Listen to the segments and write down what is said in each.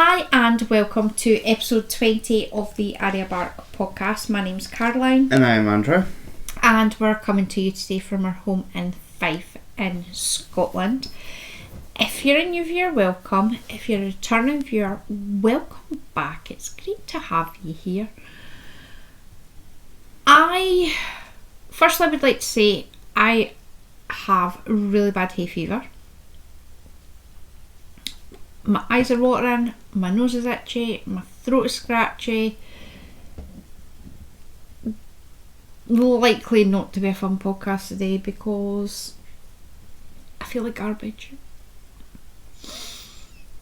Hi and welcome to episode 20 of the Arya Bark Podcast. My name's Caroline. And I'm Andrew. And we're coming to you today from our home in Fife in Scotland. If you're a new viewer, welcome. If you're a returning viewer, welcome back. It's great to have you here. Firstly, I would like to say I have really bad hay fever. My eyes are watering, my nose is itchy, my throat is scratchy. Likely not to be a fun podcast today because I feel like garbage.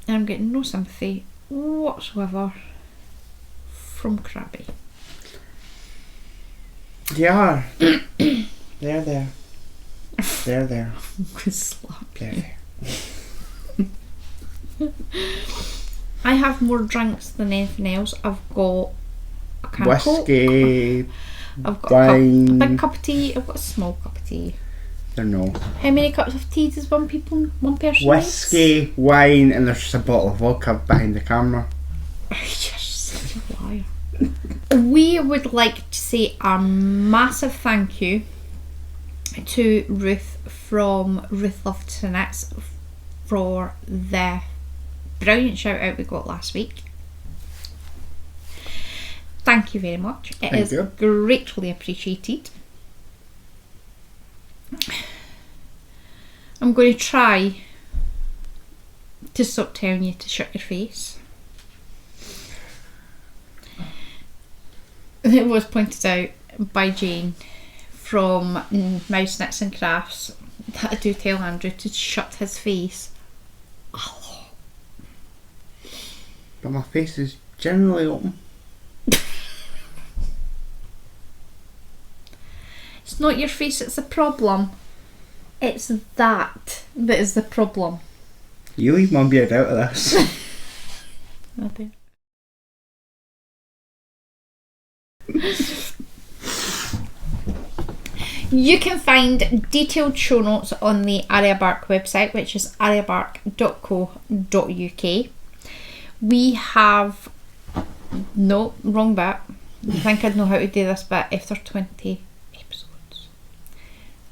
And I'm getting no sympathy whatsoever from Krabby. They are. They're there. They're there. I'm going to slap you. They're there. I have more drinks than anything else. I've got a can of Whiskey, Coke. I've got wine. a big cup of tea. I've got a small cup of tea. They're no. How many cups of tea does one person Whiskey, needs? wine, and there's just a bottle of vodka behind the camera. You're such a liar. We would like to say a massive thank you to Ruth from Ruth Loved to Knits for the brilliant shout out we got last week. Thank you very much. It is greatly appreciated. I'm going to try to stop telling you to shut your face. It was pointed out by Jane from Mouse Knits and Crafts that I do tell Andrew to shut his face a lot. But my face is generally open. It's not your face, it's the problem. It's that is the problem. You leave my beard out of this. I do. You can find detailed show notes on the Arya Bark website, which is aryabark.co.uk. We have no, wrong bit. I think I'd know how to do this bit after 20 episodes.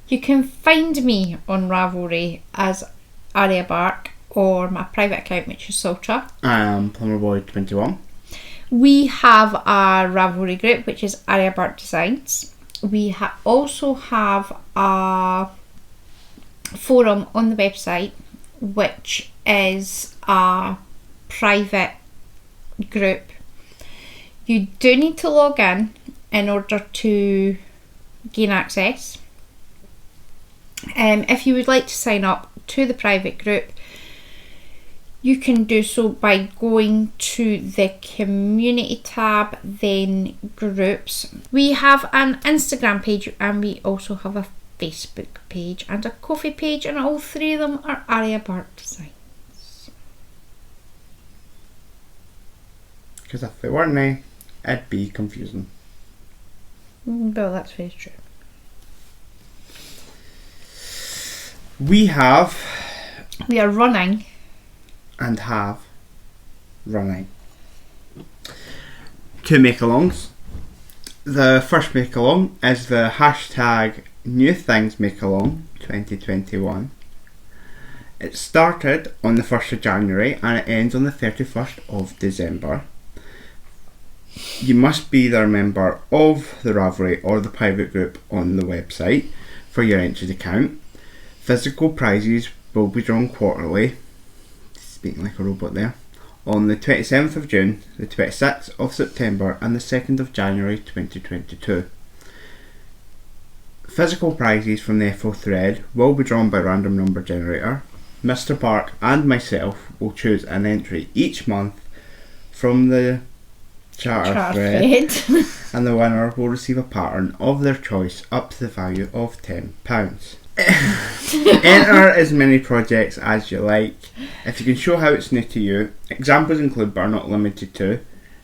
You can find me on Ravelry as Arya Bark or my private account, which is Sultra. I am Plumberboy21. We have a Ravelry group, which is Arya Bark Designs. We also have a forum on the website, which is a private group. You do need to log in order to gain access. If you would like to sign up to the private group, you can do so by going to the community tab, then groups. We have an Instagram page and we also have a Facebook page and a Ko-fi page, and all three of them are Arya Bark Designs. Because if they weren't, it'd be confusing. Well, that's very true. We are running and have running 2 make-alongs. The first make-along is the hashtag New Things Make-along 2021. It started on the 1st of January and it ends on the 31st of December. You must be either a member of the Ravelry or the private group on the website for your entry to count. Physical prizes will be drawn quarterly, speaking like a robot there, on the 27th of June, the 26th of September and the 2nd of January 2022. Physical prizes from the FO thread will be drawn by random number generator. Mr. Bark and myself will choose an entry each month from the charter thread and the winner will receive a pattern of their choice up to the value of £10. Enter as many projects as you like. If you can show how it's new to you, examples include but are not limited to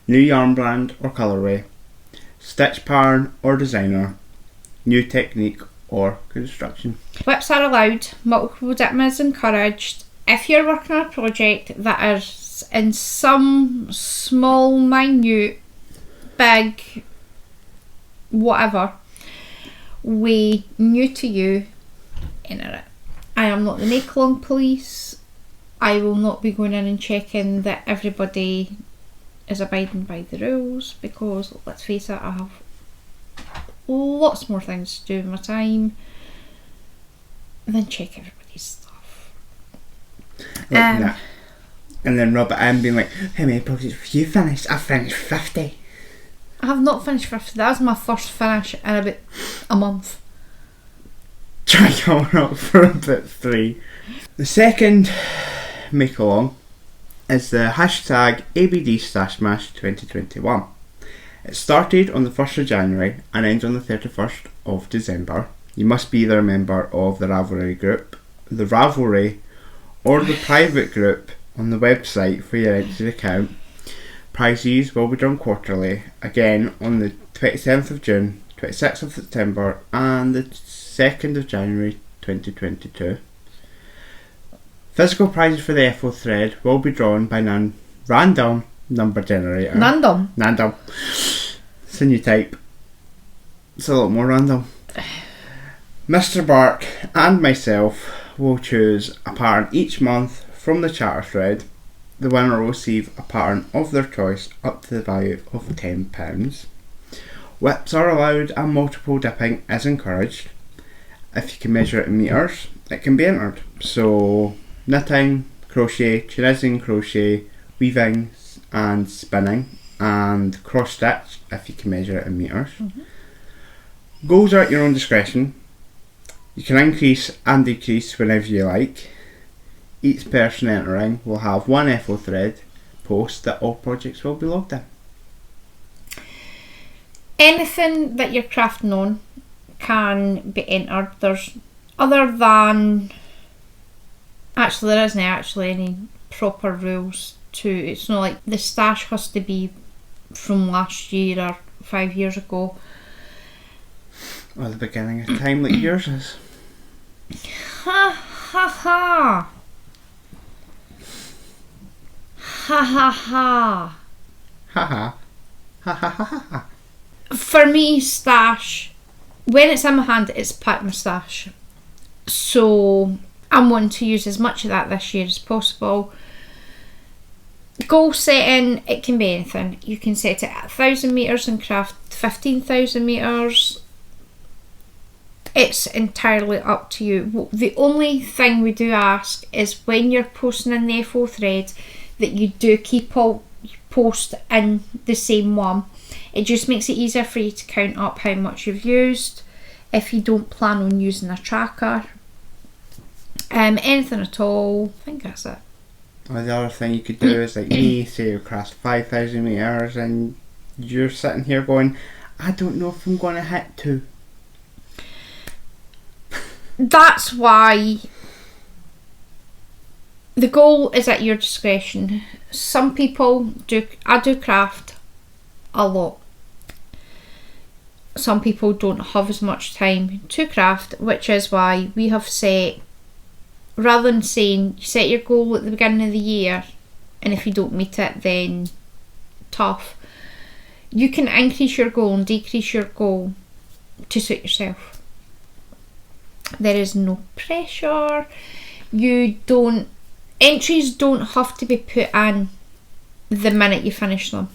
new yarn brand or colourway, stitch pattern or designer, new technique or construction. Whips are allowed, multiple dipping is encouraged. If you're working on a project that is exists in some small, minute, big, whatever way new to you, enter it. I am not the make-along police. I will not be going in and checking that everybody is abiding by the rules, because let's face it, I have lots more things to do with my time than check everybody's stuff. And then rub it in being like, how many projects have you finished? I've finished 50. I have not finished 50. That was my first finish in about a month. Try coming up for about 3. The second make along is the hashtag ABD Stash Mash 2021. It started on the 1st of January and ends on the 31st of December. You must be either a member of the Ravelry group, the Ravelry, or the private group on the website for your registered account. Prizes will be drawn quarterly, again on the 27th of June, 26th of September and the 2nd of January 2022. Physical prizes for the FO thread will be drawn by random number generator. Random. It's a new type. It's a lot more random. Mr. Bark and myself will choose a pattern each month from the chatter thread. The winner will receive a pattern of their choice up to the value of £10. Whips are allowed and multiple dipping is encouraged. If you can measure it in metres, it can be entered. So knitting, crochet, Tunisian crochet, weaving and spinning, and cross stitch if you can measure it in metres. Goals are at your own discretion. You can increase and decrease whenever you like. Each person entering will have one FO thread post that all projects will be logged in. Anything that you're crafting on can be entered. There's other than there isn't actually any proper rules to it's not like the stash has to be from last year or 5 years ago or the beginning of time like yours is. Ha ha ha. Ha ha ha. Ha ha. Ha ha ha ha. For me, stash, when it's in my hand, it's part of my stash. So I'm wanting to use as much of that this year as possible. Goal setting, it can be anything. You can set it at 1,000 metres and craft 15,000 metres. It's entirely up to you. The only thing we do ask is when you're posting in the FO thread that you do keep all post in the same one. It just makes it easier for you to count up how much you've used if you don't plan on using a tracker. Anything at all, I think that's it. Well, the other thing you could do is like me, say you craft 5,000 metres and you're sitting here going, I don't know if I'm going to hit 2. That's why the goal is at your discretion. Some people I do craft a lot. Some people don't have as much time to craft, which is why we have set, rather than saying you set your goal at the beginning of the year and if you don't meet it then tough, you can increase your goal and decrease your goal to suit yourself. There is no pressure. Entries don't have to be put in the minute you finish them.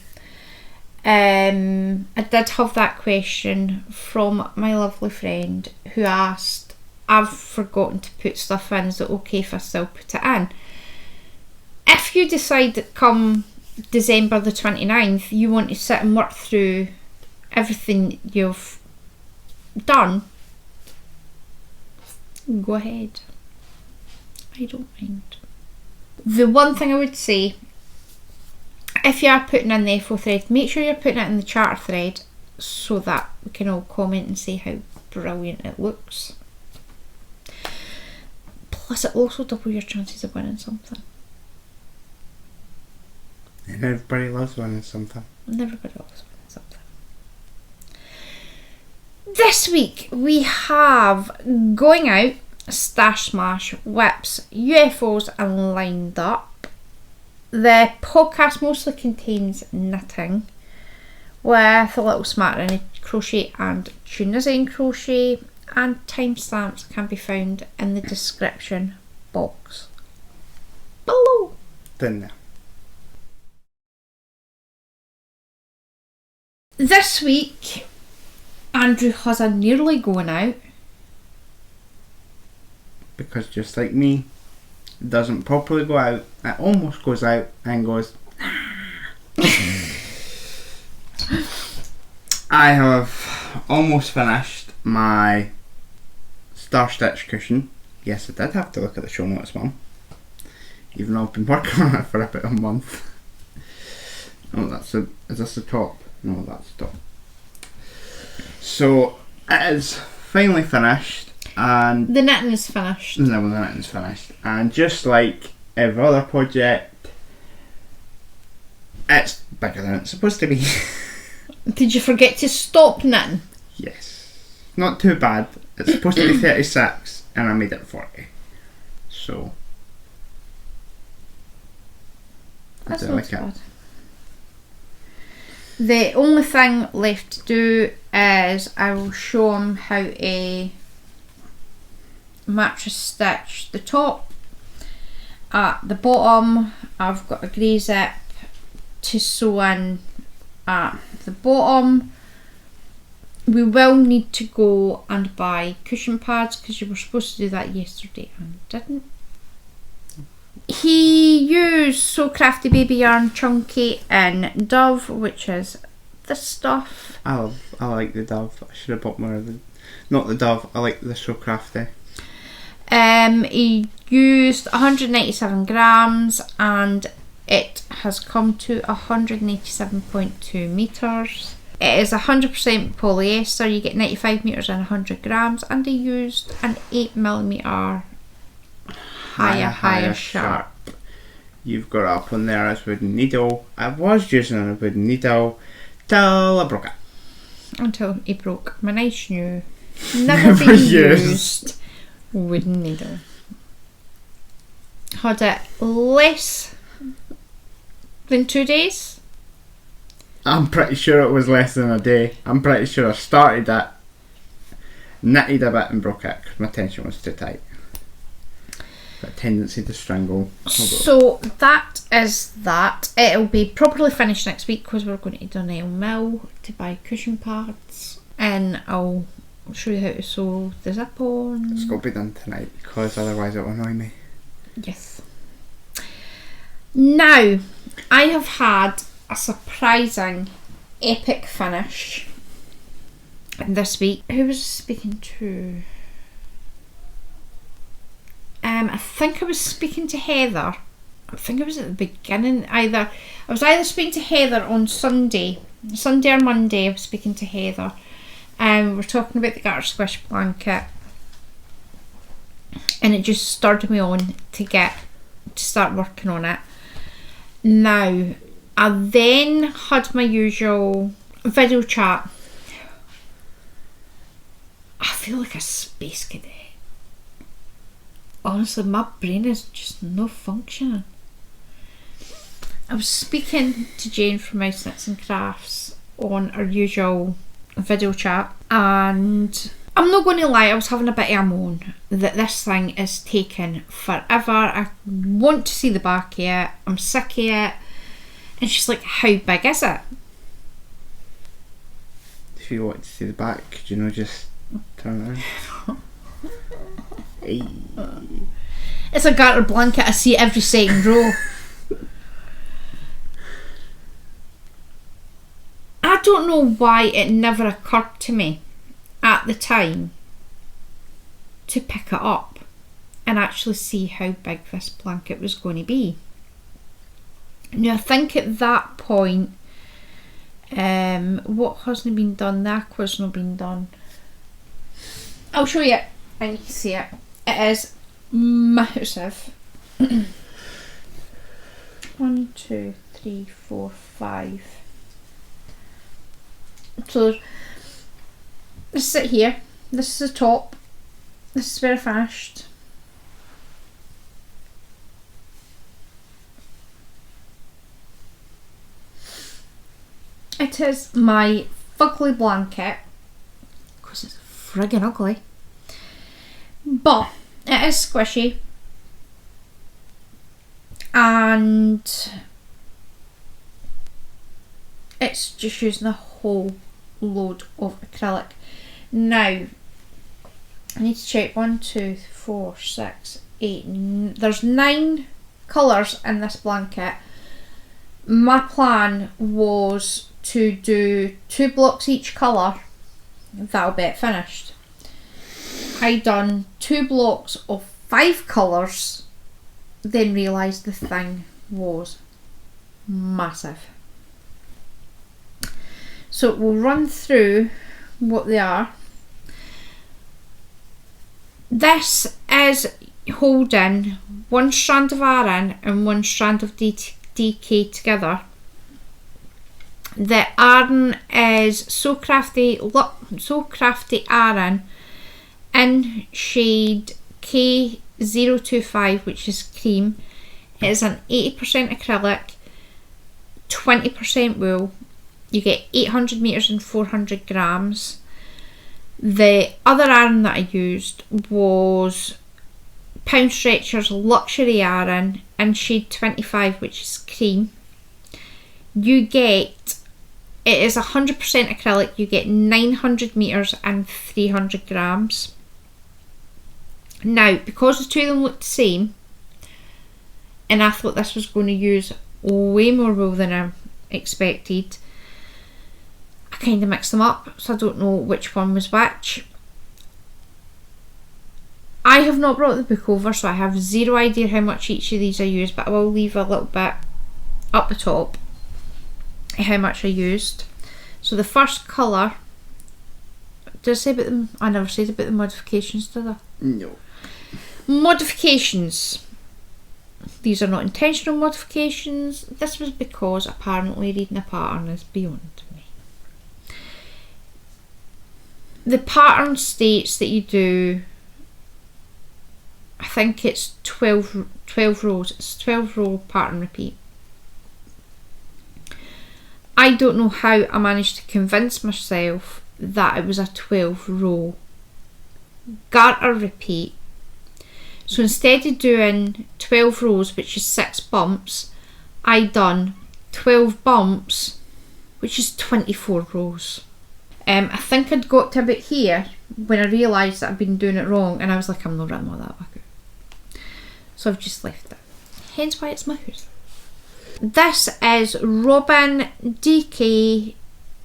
I did have that question from my lovely friend who asked, I've forgotten to put stuff in, is it okay if I still put it in? If you decide that come December the 29th you want to sit and work through everything you've done, go ahead. I don't mind. The one thing I would say, if you are putting in the FO thread, make sure you're putting it in the charter thread so that we can all comment and say how brilliant it looks. Plus it also doubles your chances of winning something. And everybody loves winning something. And everybody loves winning something. This week we have going out, stash smash, whips, UFOs and lined up. The podcast mostly contains knitting with a little smattering of crochet and Tunisian crochet, and timestamps can be found in the description box below. Then This week, Andrew has a nearly going out. because just like me, it doesn't properly go out. It almost goes out and goes. I have almost finished my star stitch cushion. Yes, I did have to look at the show notes, Mum. Even though I've been working on it for about a month. Oh, is this the top? No, that's the top. So it is finally finished, and The knitting is finished. no, the knitting's finished. And just like every other project, it's bigger than it's supposed to be. Did you forget to stop knitting? Yes, not too bad. It's supposed to be 36, and I made it 40. So That's I not like too it. bad. The only thing left to do is I will show him how to mattress stitch the top. At the bottom, I've got a grey zip to sew in at the bottom. We will need to go and buy cushion pads because you were supposed to do that yesterday and didn't. He used So Crafty Baby Yarn Chunky in Dove, which is this stuff. I like the Dove. I should have bought more of the. Not the Dove. I like the So Crafty. He used 197 grams and it has come to 187.2 metres. It is 100% polyester. You get 95 metres and 100 grams, and he used an 8mm higher sharp. You've got it up on there as wooden needle. I was using a wooden needle till I broke it. Until he broke my nice new, never been used wooden needle. Had it less than 2 days. I'm pretty sure it was less than a day. I'm pretty sure I started it, knitted a bit and broke it because my tension was too tight. A tendency to strangle. So that is that. It'll be properly finished next week because we're going to Donnell Mill to buy cushion pads, and I'll show you how to sew the zip on. It's got to be done tonight because otherwise it will annoy me. Yes. Now, I have had a surprising epic finish this week. Who was I speaking to? I think I was speaking to Heather. I think it was at the beginning. I was either speaking to Heather on Sunday or Monday. I was speaking to Heather. We were talking about the Garter Squish blanket, and it just started me on to start working on it. Now, I then had my usual video chat. I feel like a space cadet. Honestly, my brain is just not functioning. I was speaking to Jane from Mouse Knits and Crafts on our usual video chat, and I'm not going to lie, I was having a bit of a moan that this thing is taking forever. I want to see the back of it. I'm sick of it. And she's like, how big is it? If you want to see the back, could you just turn around? Hey. It's a garter blanket. I see it every second row. I don't know why it never occurred to me at the time to pick it up and actually see how big this blanket was going to be. Now, I think at that point, what hasn't been done? The aqua's not been done. I'll show you it and you can see it. It is massive. 1, 2, 3, 4, 5. So this is it here. This is the top. This is where I finished. It is my fugly blanket, because it's friggin' ugly, but it is squishy, and it's just using a whole load of acrylic. Now, I need to check 1, 2, 4, 6, 8, there's 9 colours in this blanket. My plan was to do 2 blocks each colour. That'll be it finished. I done 2 blocks of 5 colours, then realised the thing was massive. So we'll run through what they are. This is holding 1 strand of Aran and 1 strand of DK together. The Aran is So Crafty Aran in shade K025, which is cream. It is an 80% acrylic, 20% wool. You get 800 metres and 400 grams. The other Aran that I used was Pound Stretcher's Luxury Aran in shade 25, which is cream. It is 100% acrylic, you get 900 metres and 300 grams. Now, because the two of them look the same, and I thought this was going to use way more wool than I expected, I kind of mixed them up, so I don't know which one was which. I have not brought the book over, so I have zero idea how much each of these I used, but I will leave a little bit up the top how much I used. So the first colour, did I say about them? I never said about the modifications, did I? No. Modifications. These are not intentional modifications. This was because apparently reading a pattern is beyond me. The pattern states that you do, I think it's 12 rows. It's 12 row pattern repeat. I don't know how I managed to convince myself that it was a 12 row garter repeat. So instead of doing 12 rows, which is 6 bumps, I done 12 bumps, which is 24 rows. I think I'd got to about here when I realised that I'd been doing it wrong, and I was like, I'm not writing all that back out. So I've just left it. Hence why it's my house. This is Robin DK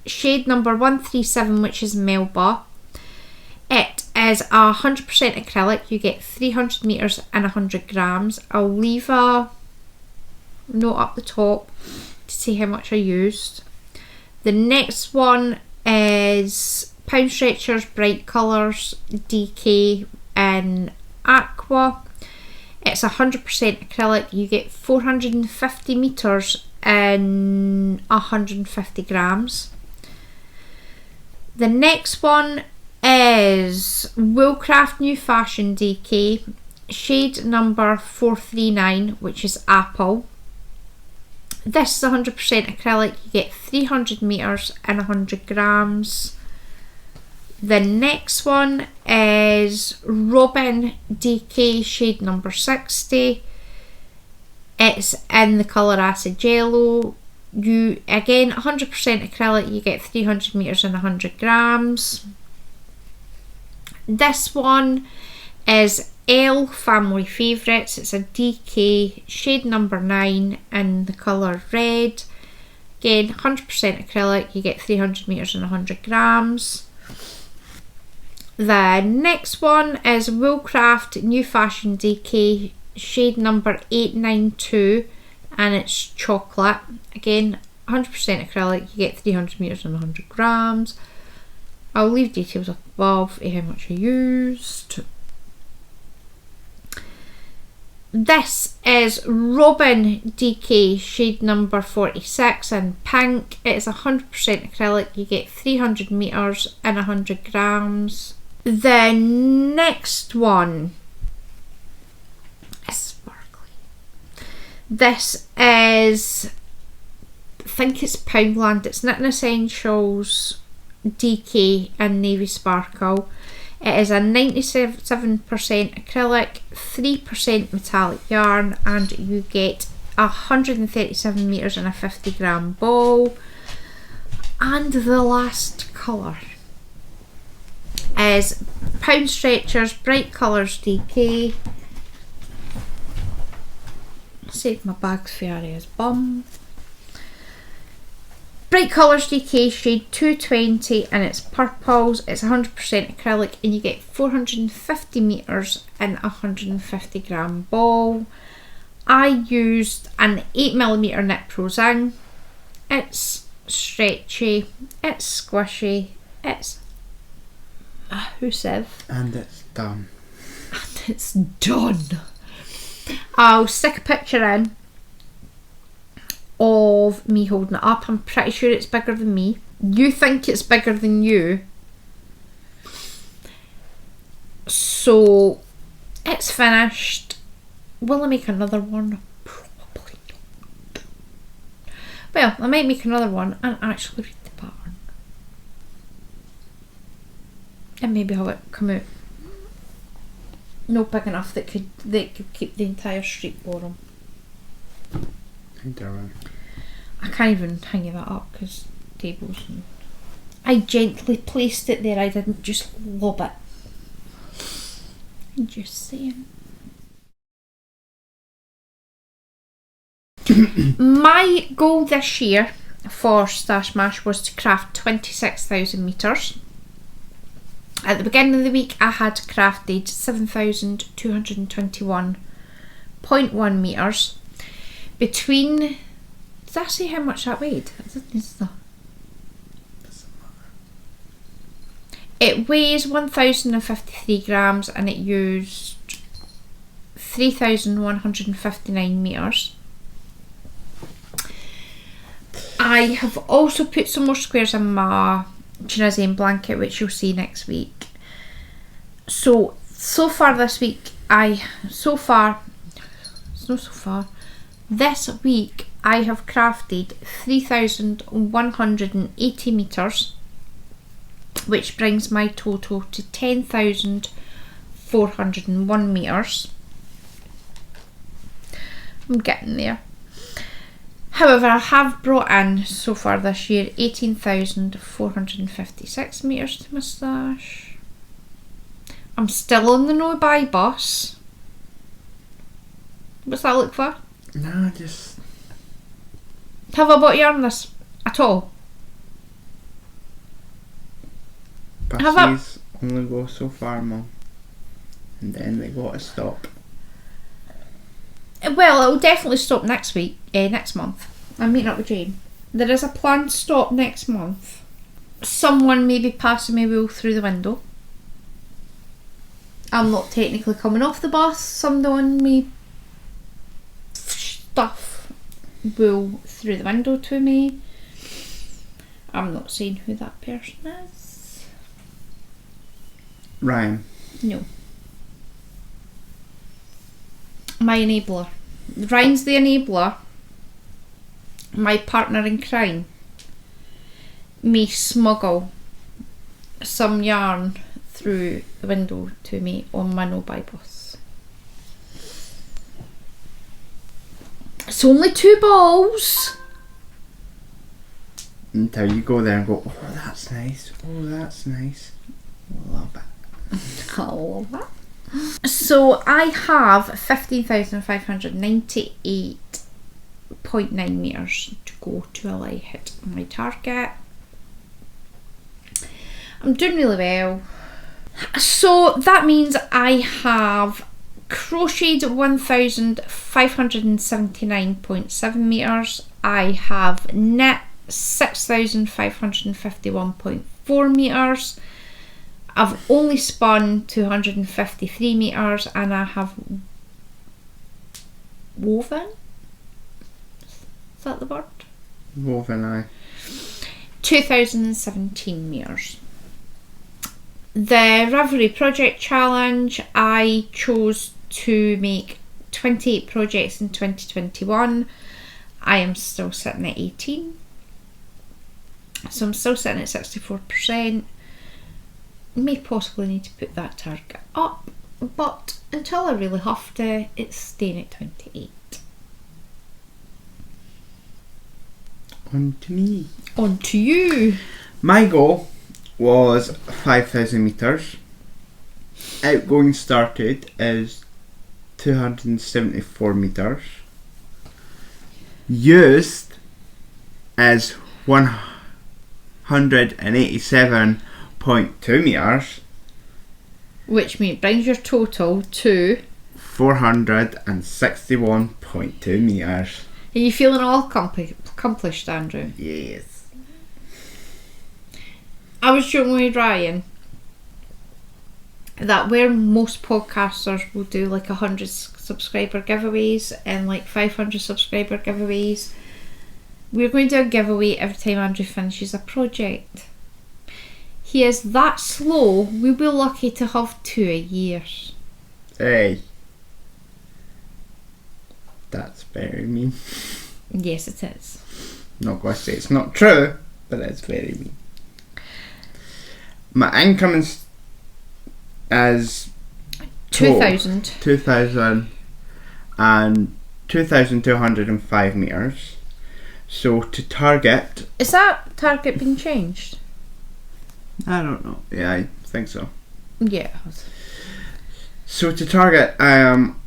shade number 137, which is Melba. It is 100% acrylic. You get 300 metres and 100 grams. I'll leave a note up the top to see how much I used. The next one is Pound Stretcher's Bright Colours DK in Aqua. It's 100% acrylic. You get 450 metres and 150 grams. The next one is Woolcraft New Fashion DK shade number 439, which is Apple. This is 100% acrylic. You get 300 metres and 100 grams. The next one is Robin DK shade number 60. It's in the colour Acid Jello. You again 100% acrylic. You get 300 metres and 100 grams. This one is L Family Favourites. It's a DK shade number 9 in the colour red. Again 100% acrylic. You get 300 metres and 100 grams. The next one is Woolcraft New Fashion DK shade number 892, and it's chocolate. Again 100% acrylic. You get 300 metres and 100 grams. I'll leave details up above how much I used. This is Robin DK shade number 46 in pink. It is 100% acrylic. You get 300 metres and 100 grams. The next one is sparkly. This is think it's Poundland. It's Knitting Essentials DK and Navy Sparkle. It is a 97% acrylic, 3% metallic yarn, and you get 137 metres in a 50 gram ball. And the last colour is Pound Stretchers Bright Colours DK. Save my bags for Arya's bum. Bright Colours DK shade 220, and it's purples. It's 100% acrylic, and you get 450 metres in a 150 gram ball. I used an 8mm Knit Pro Zing. It's stretchy, it's squishy, it's adhesive, and it's done. And it's done. I'll stick a picture in of me holding it up. I'm pretty sure it's bigger than me. You think it's bigger than you. So it's finished. Will I make another one? Probably not. Well, I might make another one and actually read the pattern. And maybe have it come out no big enough that could keep the entire street warm. I can't even hang that up because tables. And I gently placed it there. I didn't just lob it. I'm just saying. My goal this year for Stash Mash was to craft 26,000 metres. At the beginning of the week, I had crafted 7,221.1 metres. Between... Did I say how much that weighed? It weighs 1,053 grams and it used 3,159 metres. I have also put some more squares in my Tunisian blanket, which you'll see next week. So far this week, this week I have crafted 3,180 metres, which brings my total to 10,401 metres. I'm getting there. However, I have brought in so far this year 18,456 metres to my stash. I'm still on the no-buy bus. What's that look for? Nah, just... Have I bought yarn this at all? Buses only go so far, Mum. And then they got to stop. Well, it'll definitely stop next month. I'm meeting up with Jane. There is a planned stop next month. Someone may be passing me wool through the window. I'm not technically coming off the bus. Someone may stuff wool through the window to me. I'm not saying who that person is. Ryan. No. My enabler. Ryan's the enabler. My partner in crime may smuggle some yarn through the window to me on my no-buy bus. It's only 2 balls. Until you go there and go, oh, that's nice. Oh, that's nice. Love it. I love it. So I have 15,598.9 metres to go till I hit my target. I'm doing really well. So that means I have crocheted 1,579.7 metres. I have knit 6,551.4 metres. I've only spun 253 metres and I have woven. Is that the word? Woven, aye. 2017 metres. The Ravelry Project Challenge, I chose to make 28 projects in 2021. I am still sitting at 18. So I'm still sitting at 64%. May possibly need to put that target up, but until I really have to, it's staying at 28. On to me. On to you. My goal was 5,000 metres. Outgoing started is 274 metres. Used is 187.2 metres. Which means brings your total to 461.2 metres. Are you feeling all accomplished, Andrew? Yes. I was joking with Ryan that where most podcasters will do like 100 subscriber giveaways and like 500 subscriber giveaways, we're going to do a giveaway every time Andrew finishes a project. He is that slow, we'll be lucky to have 2 a year. Hey. That's very mean. Yes, it is. Not going to say it's not true, but it's very mean. My income is 2,000. 2,000 and 2,205 metres. So to target... Is that target being changed? I don't know. Yeah, I think so. Yeah, it has. So to target, I am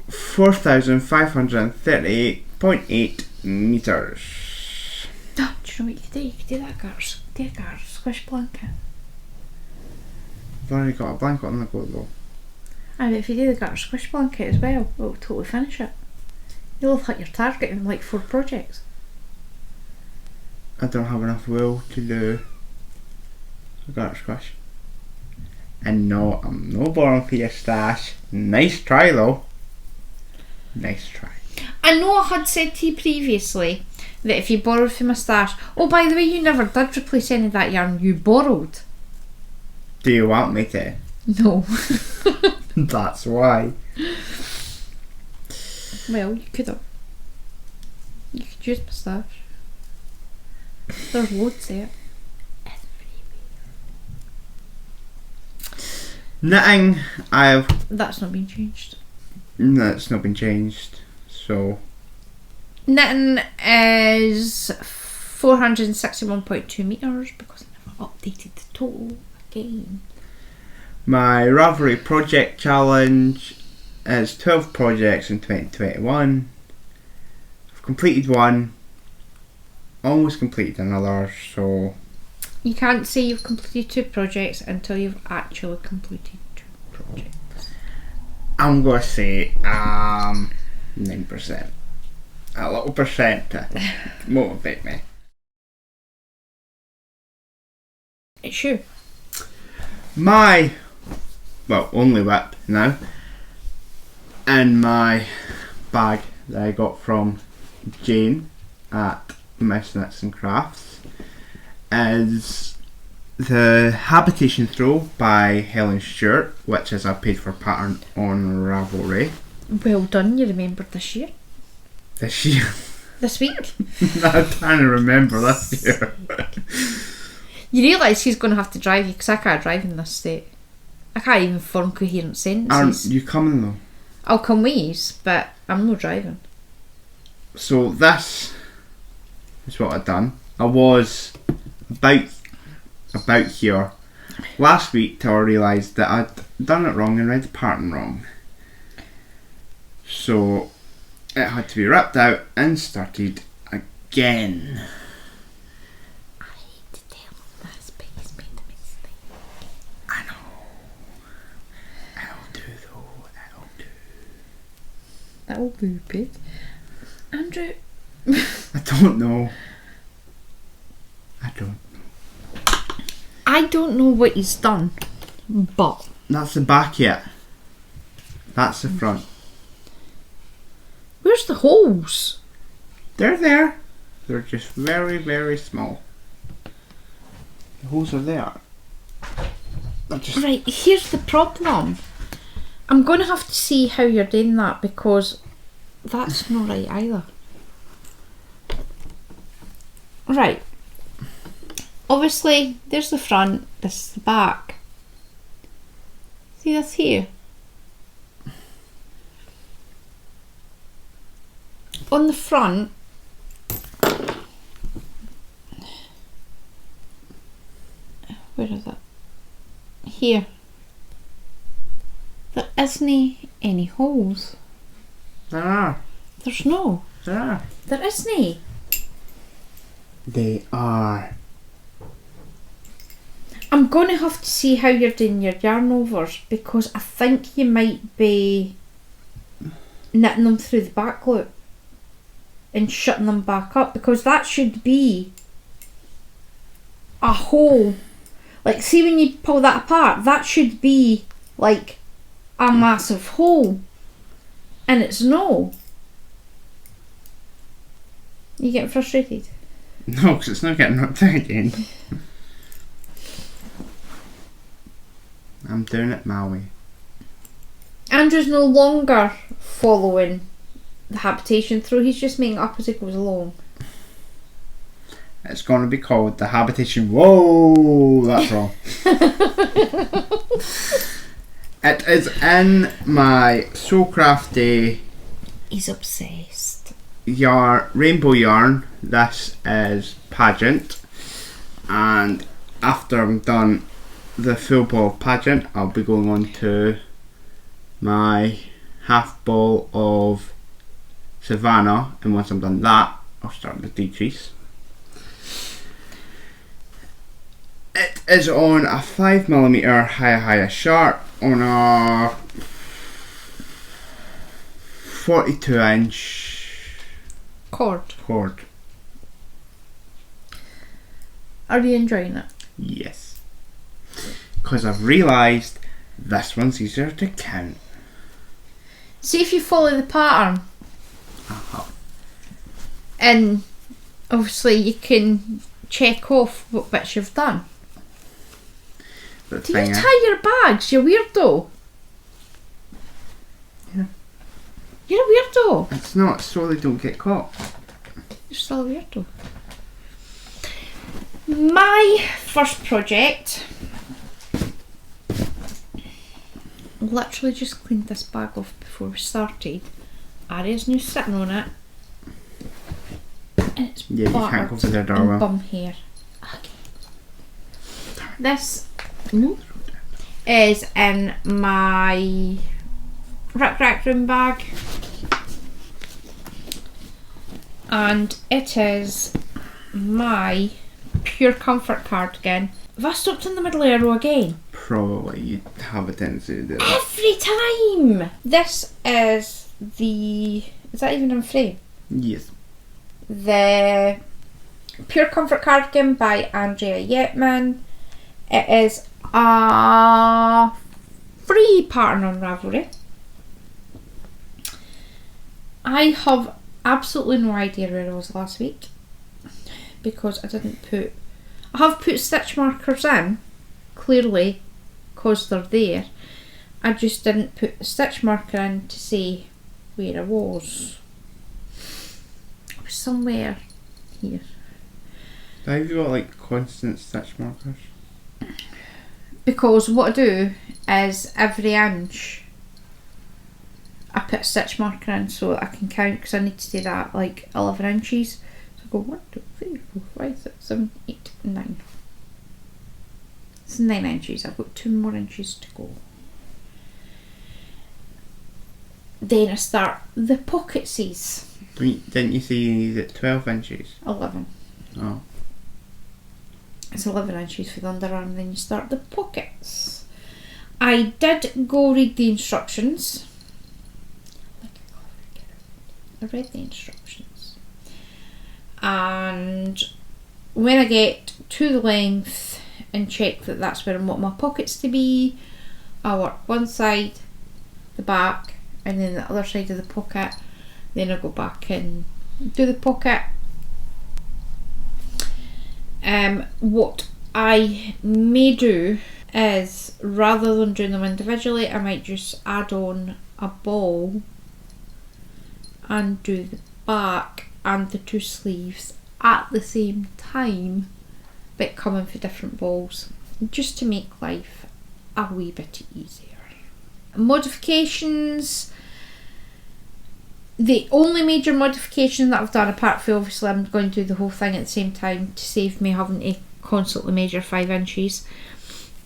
4,538.8 metres. Do you know what you could do? You could do that garter squish blanket. I've already got a blanket on the go though. And if you do the garter squish blanket as well, it'll totally finish it. You'll have hit your target in like 4 projects. I don't have enough wool to do a garter squish. And no, I'm no borrowing for your stash. Nice try though. Nice try. I know I had said to you previously that if you borrowed from my stash... Oh, by the way, you never did replace any of that yarn you borrowed. Do you want me to? No. That's why. Well, you could have. You could use my stash. There's loads there. Knitting, That's not been changed. No, it's not been changed. So Knitting is 461.2 metres because I never updated the total again. my Ravelry project challenge is 12 projects in 2021. I've completed one, almost completed another, so You can't say you've completed 2 projects until you've actually completed 2 projects. I'm going to say 9%. A little percent to motivate me. It's you. My, only whip now, and my bag that I got from Jane at Mouse Knits and Crafts is the Habitation Throw by Helen Stewart, which is a paid for pattern on Ravelry. Well done, you remembered this year. This year. This week. I'm trying to remember this year. You realise he's going to have to drive you because I can't drive in this state. I can't even form coherent sentences. Aren't you coming though? I'll come with yous, but I'm not driving. So this is what I've done. I was about here last week till I realised that I'd done it wrong and read the pattern wrong. So it had to be ripped out and started again. I hate to tell him this, but he's made a mistake. I know. It'll do though, it'll do. That'll be big. Andrew. I don't know. I don't know what he's done, but... That's the back yet. That's the front. Where's the holes? They're there. They're just very, very small. The holes are there. They're just... Right, here's the problem. I'm going to have to see how you're doing that because that's not right either. Right. obviously there's the front, this is the back. See this here? On the front, where is it? Here. There isn't any holes. There are. There's no. There are. There isn't. They are. I'm going to have to see how you're doing your yarn overs, because I think you might be knitting them through the back loop and shutting them back up, because that should be a hole. Like, see when you pull that apart, that should be like a massive hole, and it's no. You getting frustrated? No, because it's not getting knocked out again. I'm doing it my way. Andrew's no longer following the habitation through, he's just making it up as he goes along. It's going to be called the habitation. Whoa, that's wrong. It is in my So Crafty. He's obsessed. Rainbow yarn. This is Pageant, and after I'm done the full ball of Pageant, I'll be going on to my half ball of Savannah, and once I'm done that, I'll start the decrease. It is on a 5mm higher sharp on a 42-inch cord. Are you enjoying it? Yes. Because I've realised this one's easier to count. See if you follow the pattern. And obviously you can check off what bits you've done. But Do you tie your bags, you weirdo? Yeah. You're a weirdo. It's not so they don't get caught. You're still a weirdo. My first project, literally just cleaned this bag off before we started. Arya's new sitting on it. And it's Yeah, you can't go for the and Darwell. bum hair. Okay. This is in my Rack Room bag, and it is my Pure Comfort cardigan. Have I stopped in the middle of a row again? Probably you have a tendency to do that. Every time! This is is that even in frame? Yes. The Pure Comfort cardigan by Andrea Yetman. It is a free pattern on Ravelry. I have absolutely no idea where I was last week, because I have put stitch markers in, clearly, because they're there. I just didn't put the stitch marker in to see where I was. I was somewhere here. Have you got like constant stitch markers? Because what I do is every inch I put a stitch marker in so I can count, because I need to do that like 11 inches. So I go 1, 2, 3, 4, 5, 6, 7, 8, 9. It's 9 inches. I've got 2 more inches to go. Then I start the pocketses. Didn't you say you needed 12 inches? 11. Oh. It's 11 inches for the underarm, then you start the pockets. I did go read the instructions. I read the instructions. And when I get to the length and check that that's where I want my pockets to be, I work one side, the back, and then the other side of the pocket. Then I go back and do the pocket. What I may do is, rather than doing them individually, I might just add on a ball and do the back and the 2 sleeves at the same time, but coming for different balls, just to make life a wee bit easier. Modifications. The only major modification that I've done, apart from obviously I'm going to do the whole thing at the same time to save me having to constantly measure 5 inches,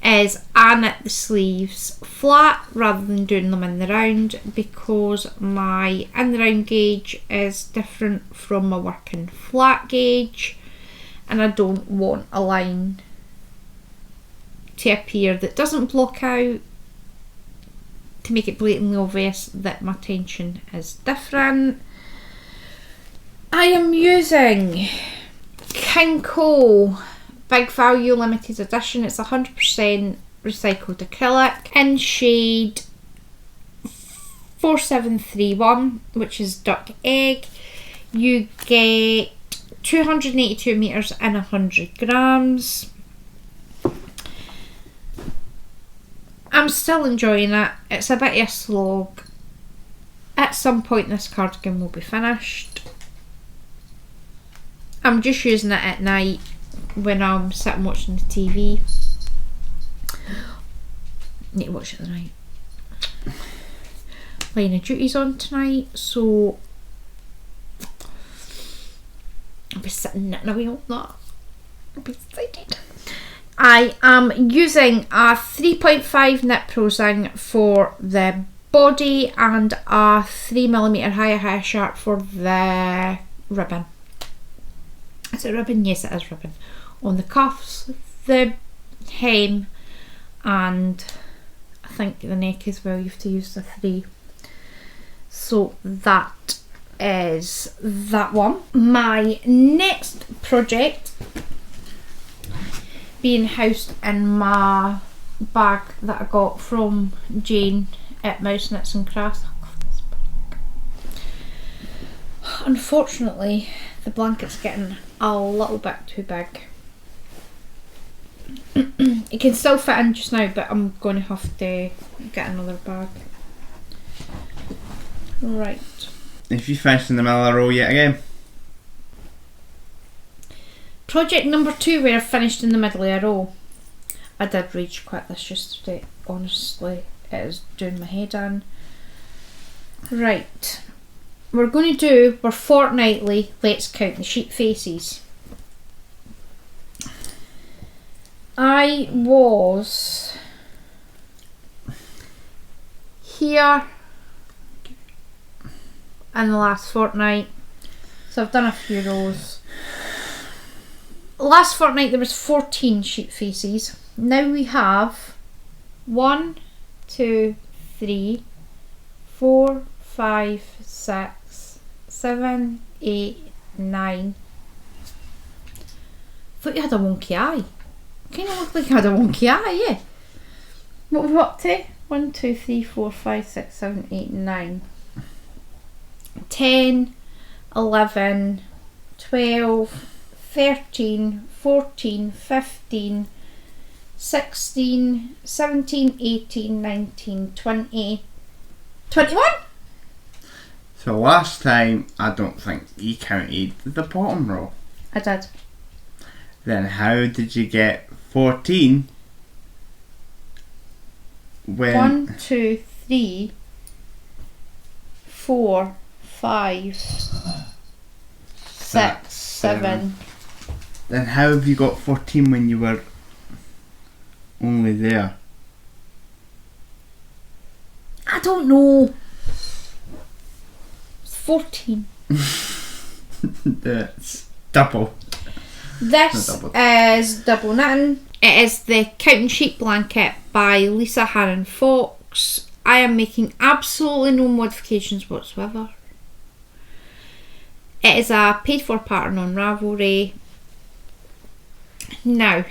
is I knit the sleeves flat rather than doing them in the round, because my in the round gauge is different from my working flat gauge, and I don't want a line to appear that doesn't block out, to make it blatantly obvious that my tension is different. I am using Kinko Big Value Limited Edition. It's 100% recycled acrylic in shade 4731, which is Duck Egg. You get 282 metres and 100 grams. I'm still enjoying it. It's a bit of a slog. At some point this cardigan will be finished. I'm just using it at night when I'm sitting watching the TV. Need to watch it at night. Line of Duty's on tonight, so I'll be sitting knitting away on that. I'll be excited. I am using a 3.5 knit prosing for the body and a 3mm higher sharp for the ribbon. Is it ribbon? Yes, it is ribbon. On the cuffs, the hem, and I think the neck as well. You have to use the 3. So that is that one. My next project, being housed in my bag that I got from Jane at Mouse Knits and Crafts. Unfortunately, the blanket's getting a little bit too big. It can still fit in just now, but I'm going to have to get another bag. Right. If you finished in the middle of the row yet again? Project number 2, where I finished in the middle of a row. I did rage quit this yesterday, honestly. It is doing my head in. Right. We're fortnightly, let's count the sheep faces. I was here in the last fortnight, so I've done a few rows. Last fortnight there was 14 sheep faces. Now we have 1, 2, 3, 4, 5, 6, 7, 8, 9. I thought you had a wonky eye. Kind of looked like you had a wonky eye, yeah. What were we up to? 1, 2, 3, 4, 5, 6, 7, 8, 9. 10, 11, 12, 13, 14, 15, 16, 17, 18, 19, 20, 21? So last time, I don't think you counted the bottom row. I did. Then how did you get 14 when... 1, 2, 3, 4, 5, 6, 7. Then how have you got 14 when you were only there? I don't know. It's 14. That's double. This is double knitting. It is the Counting Sheep blanket by Lisa Harron Fox. I am making absolutely no modifications whatsoever. It is a paid for pattern on Ravelry. Now,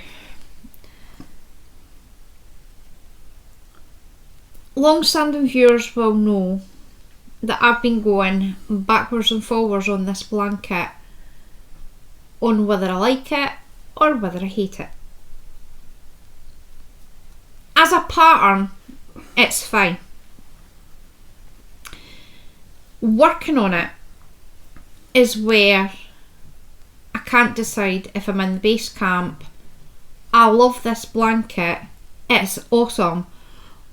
long-standing viewers will know that I've been going backwards and forwards on this blanket on whether I like it or whether I hate it. As a pattern, it's fine. Working on it is where I can't decide if I'm in the base camp I love this blanket, it's awesome,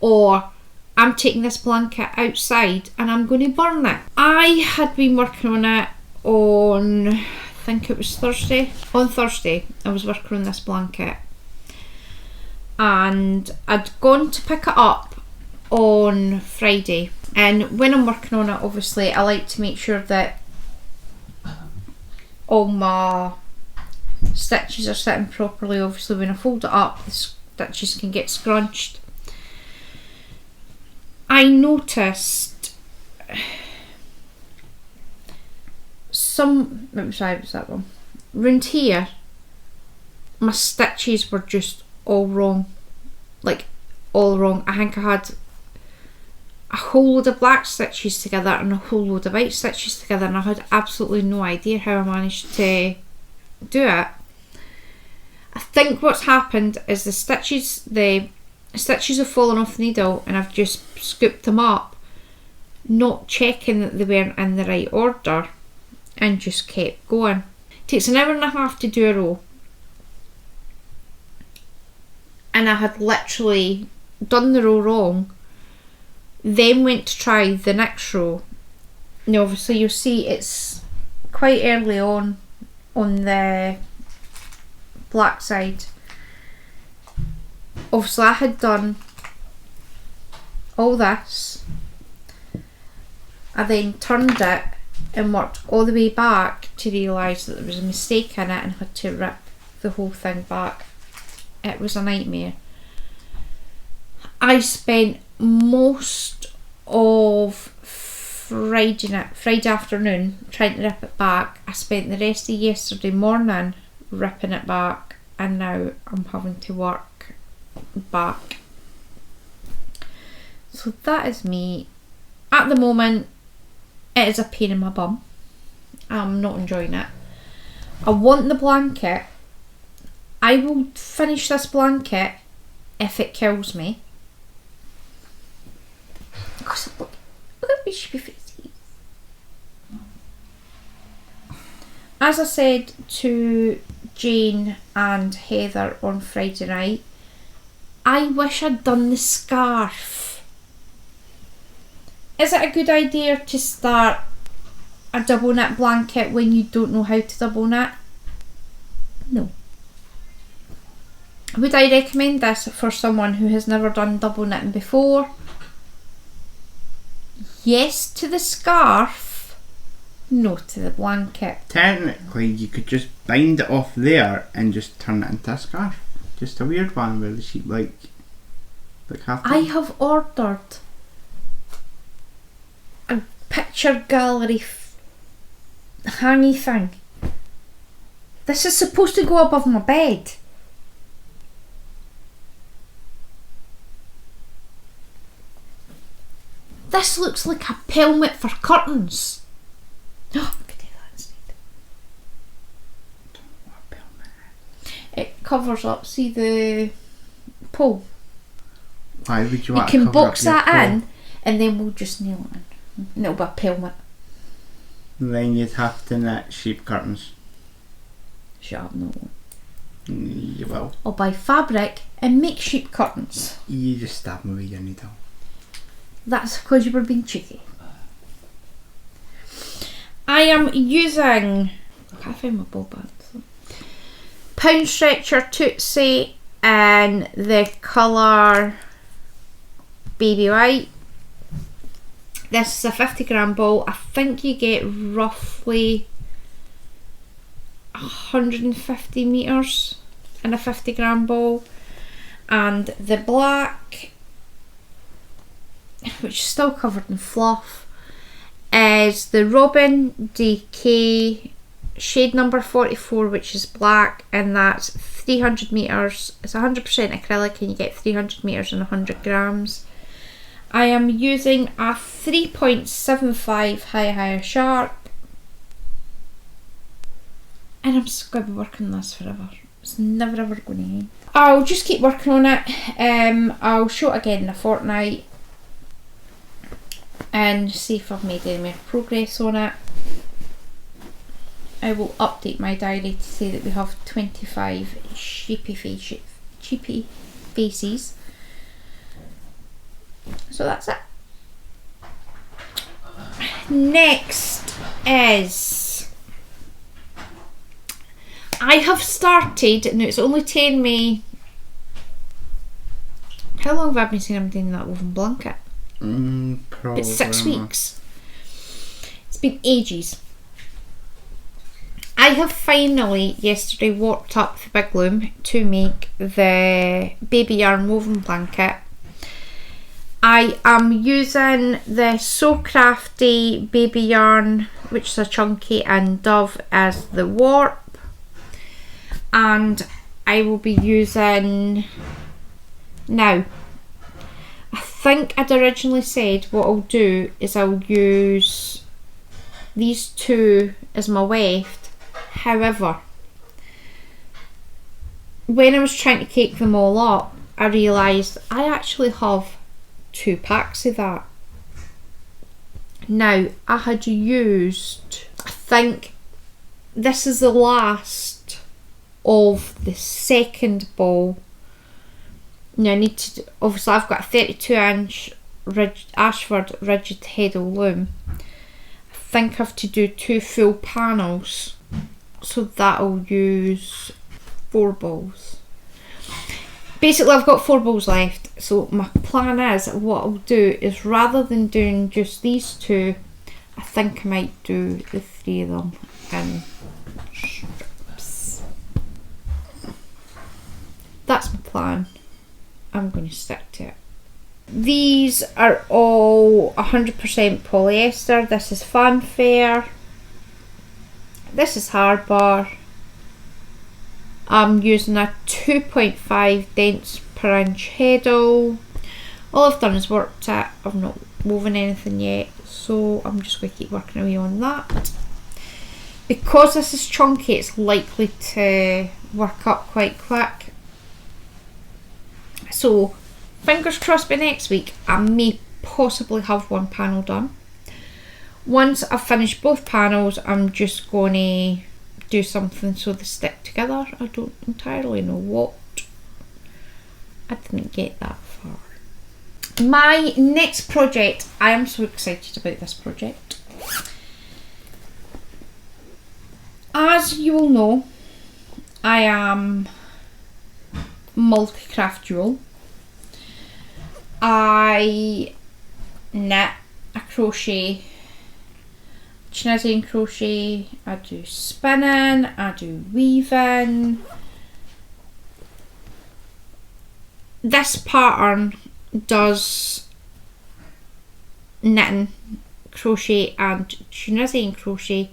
or I'm taking this blanket outside and I'm going to burn it. I had been working on it on, I think it was Thursday. On Thursday, I was working on this blanket. And I'd gone to pick it up on Friday. And when I'm working on it, obviously, I like to make sure that all my stitches are sitting properly. Obviously, when I fold it up, the stitches can get scrunched. I noticed round here, my stitches were just all wrong. Like, all wrong. I think I had a whole load of black stitches together and a whole load of white stitches together, and I had absolutely no idea how I managed to do it. I think what's happened is the stitches have fallen off the needle, and I've just scooped them up, not checking that they weren't in the right order, and just kept going. It takes an hour and a half to do a row, and I had literally done the row wrong, then went to try the next row. Now obviously you'll see it's quite early on the black side. Obviously I had done all this, I then turned it and worked all the way back to realise that there was a mistake in it and had to rip the whole thing back. It was a nightmare. I spent most of Friday afternoon trying to rip it back. I spent the rest of yesterday morning ripping it back, and now I'm having to work back. So that is me. At the moment, it is a pain in my bum. I'm not enjoying it. I want the blanket. I will finish this blanket if it kills me. Look at me sheepy faces. As I said to Jane and Heather on Friday night, I wish I'd done the scarf. Is it a good idea to start a double knit blanket when you don't know how to double knit? No. Would I recommend this for someone who has never done double knitting before? Yes to the scarf, no to the blanket. Technically, you could just bind it off there and just turn it into a scarf. Just a weird one where the sheep like half. I have ordered a picture gallery hangy thing. This is supposed to go above my bed. This looks like a pelmet for curtains. Oh, I could do that instead. Don't know what a pelmet is. It covers up, see the pole? Why would you You want can to cover box up that your in pole? and then we'll just nail it in. And it'll be a pelmet. And then you'd have to knit sheep curtains. Shut up, no. You will. I'll buy fabric and make sheep curtains. You just stab me with your needle. That's because you were being cheeky. I am using, I can't find my ball band. Pound Stretcher Tootsie in the colour Baby White. This is a 50 gram ball. I think you get roughly 150 metres in a 50 gram ball. And the black, which is still covered in fluff, is the Robin Decay shade number 44, which is black, and that's 300 metres. It's 100% acrylic and you get 300 metres and 100 grams. I am using a 3.75 higher sharp, and I'm just going to be working on this forever. It's never ever going to end. I'll just keep working on it. I'll show it again in a fortnight and see if I've made any more progress on it. I will update my diary to say that we have 25 cheapy faces. So that's it. Next is, I have started, now it's only taken me, how long have I been saying I'm doing that woven blanket? Probably It's 6 weeks. It's been ages. I have finally yesterday warped up the big loom to make the baby yarn woven blanket. I am using the So Crafty baby yarn, which is a chunky, and Dove as the warp, and I will be using, now I think I'd originally said what I'll do is I'll use these two as my weft. However, when I was trying to cake them all up, I realised I actually have 2 packs of that. Now, I had used, I think this is the last of the second ball. Now I need to, obviously I've got a 32 inch Ashford rigid heddle loom. I think I have to do 2 full panels, so that'll use 4 balls. Basically I've got 4 balls left, so my plan is, what I'll do is, rather than doing just these 2, I think I might do the 3 of them in strips. That's my plan. I'm going to stick to it. These are all 100% polyester. This is Fanfare. This is Hardbar. I'm using a 2.5 dents per inch heddle. All I've done is worked it. I've not woven anything yet, so I'm just going to keep working away on that. Because this is chunky, it's likely to work up quite quick. So fingers crossed by next week I may possibly have 1 panel done. Once I've finished both panels, I'm just going to do something so they stick together. I don't entirely know what. I didn't get that far. My next project, I am so excited about this project. As you will know, I am Multi-Craftual. I knit, I crochet, Tunisian crochet, I do spinning, I do weaving. This pattern does knitting, crochet and Tunisian crochet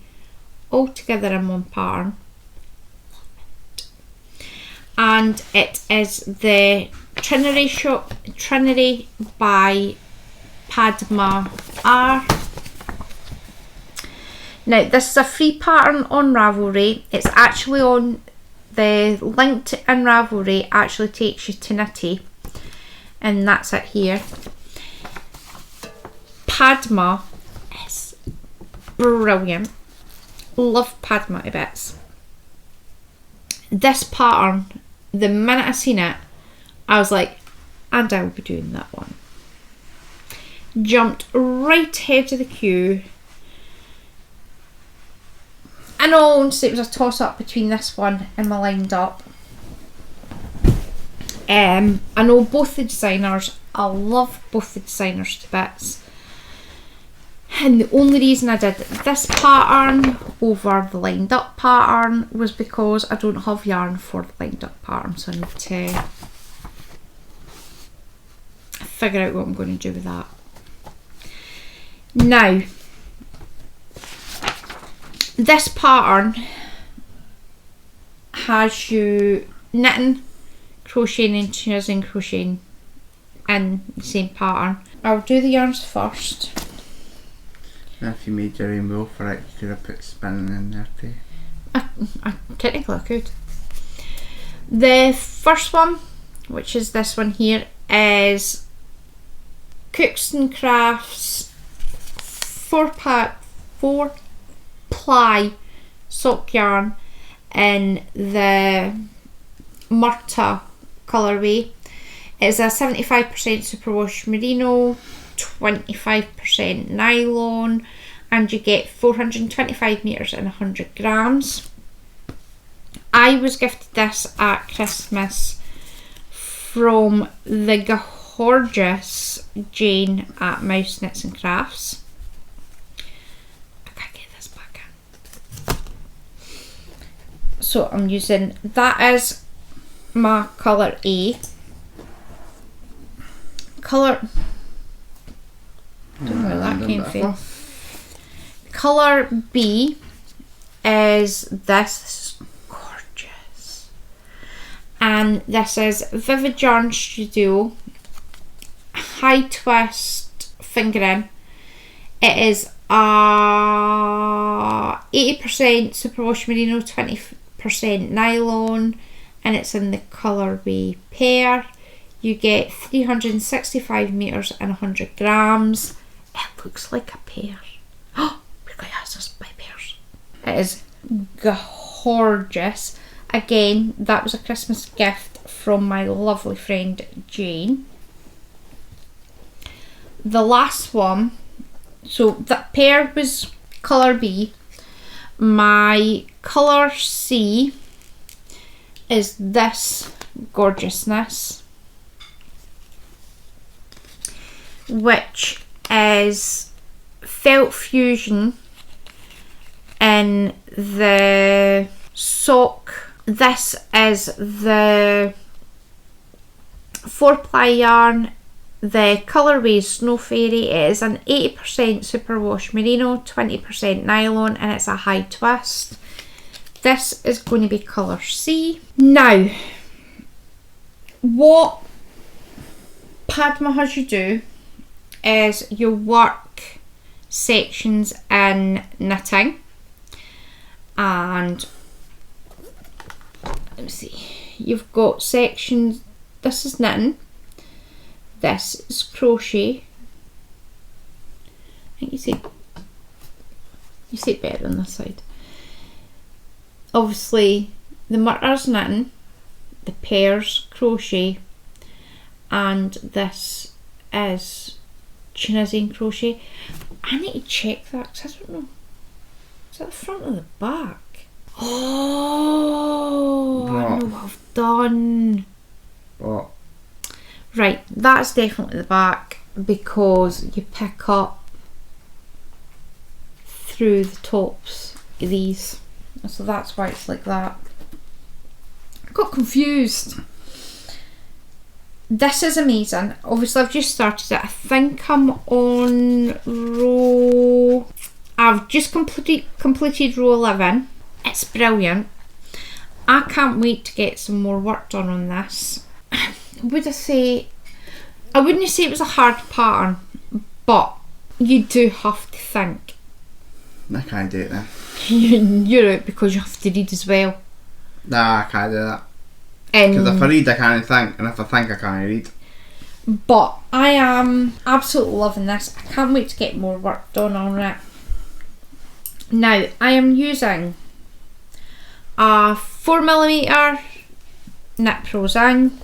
all together in one pattern. And it is the Trinity by Padma R. Now this is a free pattern on Ravelry. It's actually on, the link in Ravelry actually takes you to Nitty, and that's it here. Padma is brilliant. Love Padma to bits. This pattern, the minute I seen it, I was like, and I will be doing that one. Jumped right ahead of the queue. I know it was a toss up between this one and my lined up. I know both the designers. I love both the designers to bits. And the only reason I did this pattern over the lined up pattern was because I don't have yarn for the lined up pattern, so I need to figure out what I'm going to do with that. Now, this pattern has you knitting, crocheting and Tunisian crocheting in the same pattern. I'll do the yarns first. If you made your rainbow for it, you could have put spinning in there too. I technically could. The first one, which is this one here, is Cooks and Crafts 4 ply sock yarn in the Murta colourway. It's a 75% superwash merino, 25% nylon, and you get 425 metres and 100 grams. I was gifted this at Christmas from the gorgeous Jane at Mouse Knits and Crafts. I can't get this back in. So I'm using, that is my colour A. Colour, don't know where that came from. Colour B is this. Gorgeous. And this is Vivid Yarn Studio High Twist Fingering. It is 80% superwash merino, 20% nylon, and it's in the colourway Pear. You get 365 metres and 100 grams. It looks like a pear. Oh, we're going to ask this by pairs. It is gorgeous. Again, that was a Christmas gift from my lovely friend Jane. The last one, so that pear was colour B. My colour C is this gorgeousness, which is Felt Fusion in the sock. This is the 4-ply yarn. The colourway is Snow Fairy. It is an 80% superwash merino, 20% nylon, and it's a high twist. This is going to be colour C. Now, what Padma has you do is you work sections in knitting, and let me see, you've got sections, this is knitting, this is crochet. I think you see it better on this side. Obviously the Murta's knitting, the Pear's crochet, and this is Tunisian crochet. I need to check that because I don't know. Is that the front or the back? Oh, what? I know what I've done. What? Right, that's definitely the back because you pick up through the tops of these. So that's why it's like that. I got confused. This is amazing. Obviously I've just started it. I think I'm on row, I've just completed row 11. It's brilliant. I can't wait to get some more work done on this. I wouldn't say it was a hard pattern, but you do have to think. I can't do it then. You're out because you have to read as well. Nah, I can't do that. Because if I read, I can't think, and if I think, I can't read. But I am absolutely loving this. I can't wait to get more work done on it. Now, I am using a 4mm Knit Pro Zing.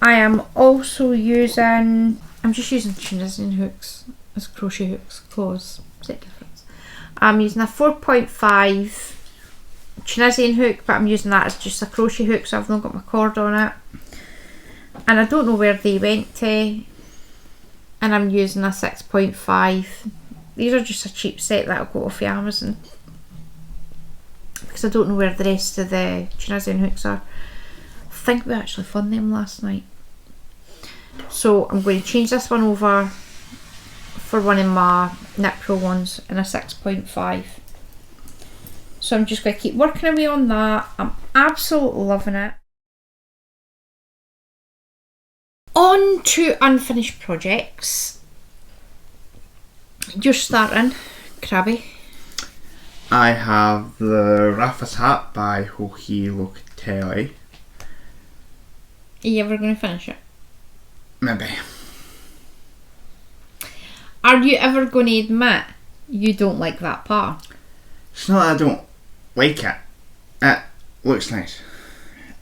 I am also using, I'm just using Tunisian hooks as crochet hooks because it's a difference. I'm using a 4.5 Tunisian hook, but I'm using that as just a crochet hook, so I've not got my cord on it. And I don't know where they went to. And I'm using a 6.5. These are just a cheap set that I'll go off of Amazon, because I don't know where the rest of the Tunisian hooks are. I think we actually found them last night. So I'm going to change this one over for one of my Knit Pro ones in a 6.5. So I'm just going to keep working away on that. I'm absolutely loving it. On to unfinished projects. You're starting, Krabby. I have the Rafa's hat by Hohi Locatelli. Are you ever going to finish it? Maybe. Are you ever going to admit you don't like that part? It's not that I don't like it. It looks nice.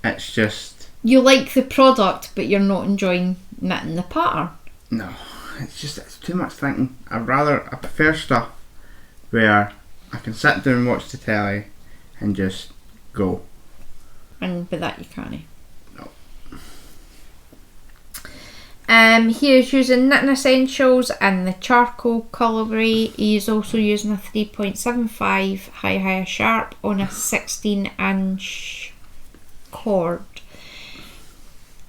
It's just... You like the product, but you're not enjoying knitting the pattern. No, it's too much thinking. I prefer stuff where I can sit down and watch the telly and just go. And with that you can't. No. Here's using Knitting Essentials and the charcoal colourway. He's also using a 3.75 high sharp on a 16-inch cord.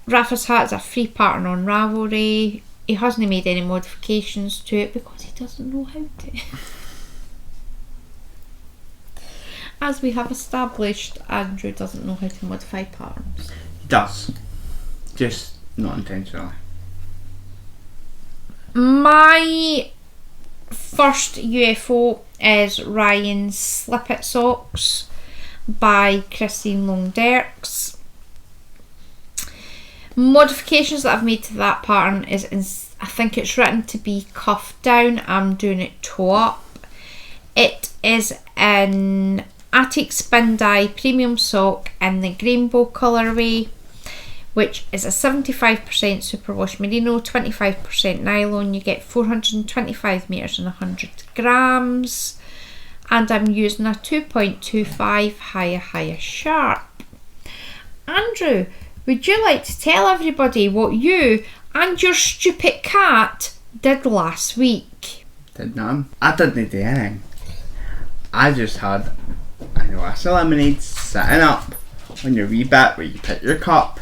Rafa's hat is a free pattern on Ravelry. He hasn't made any modifications to it because he doesn't know how to. As we have established, Andrew doesn't know how to modify patterns. He does. Just not intentionally. My first UFO is Ryan's Slip It Socks by Christine Long-Derks. Modifications that I've made to that pattern is I think it's written to be cuffed down. I'm doing it toe up. It is an Attic Spin Dye premium sock in the Rainbow colourway, which is a 75% superwash merino, 25% nylon. You get 425 metres and 100 grams. And I'm using a 2.25 higher sharp. Andrew, would you like to tell everybody what you and your stupid cat did last week? Did none. I didn't do anything. I just had a glass of lemonade sitting up on your wee bit where you put your cup,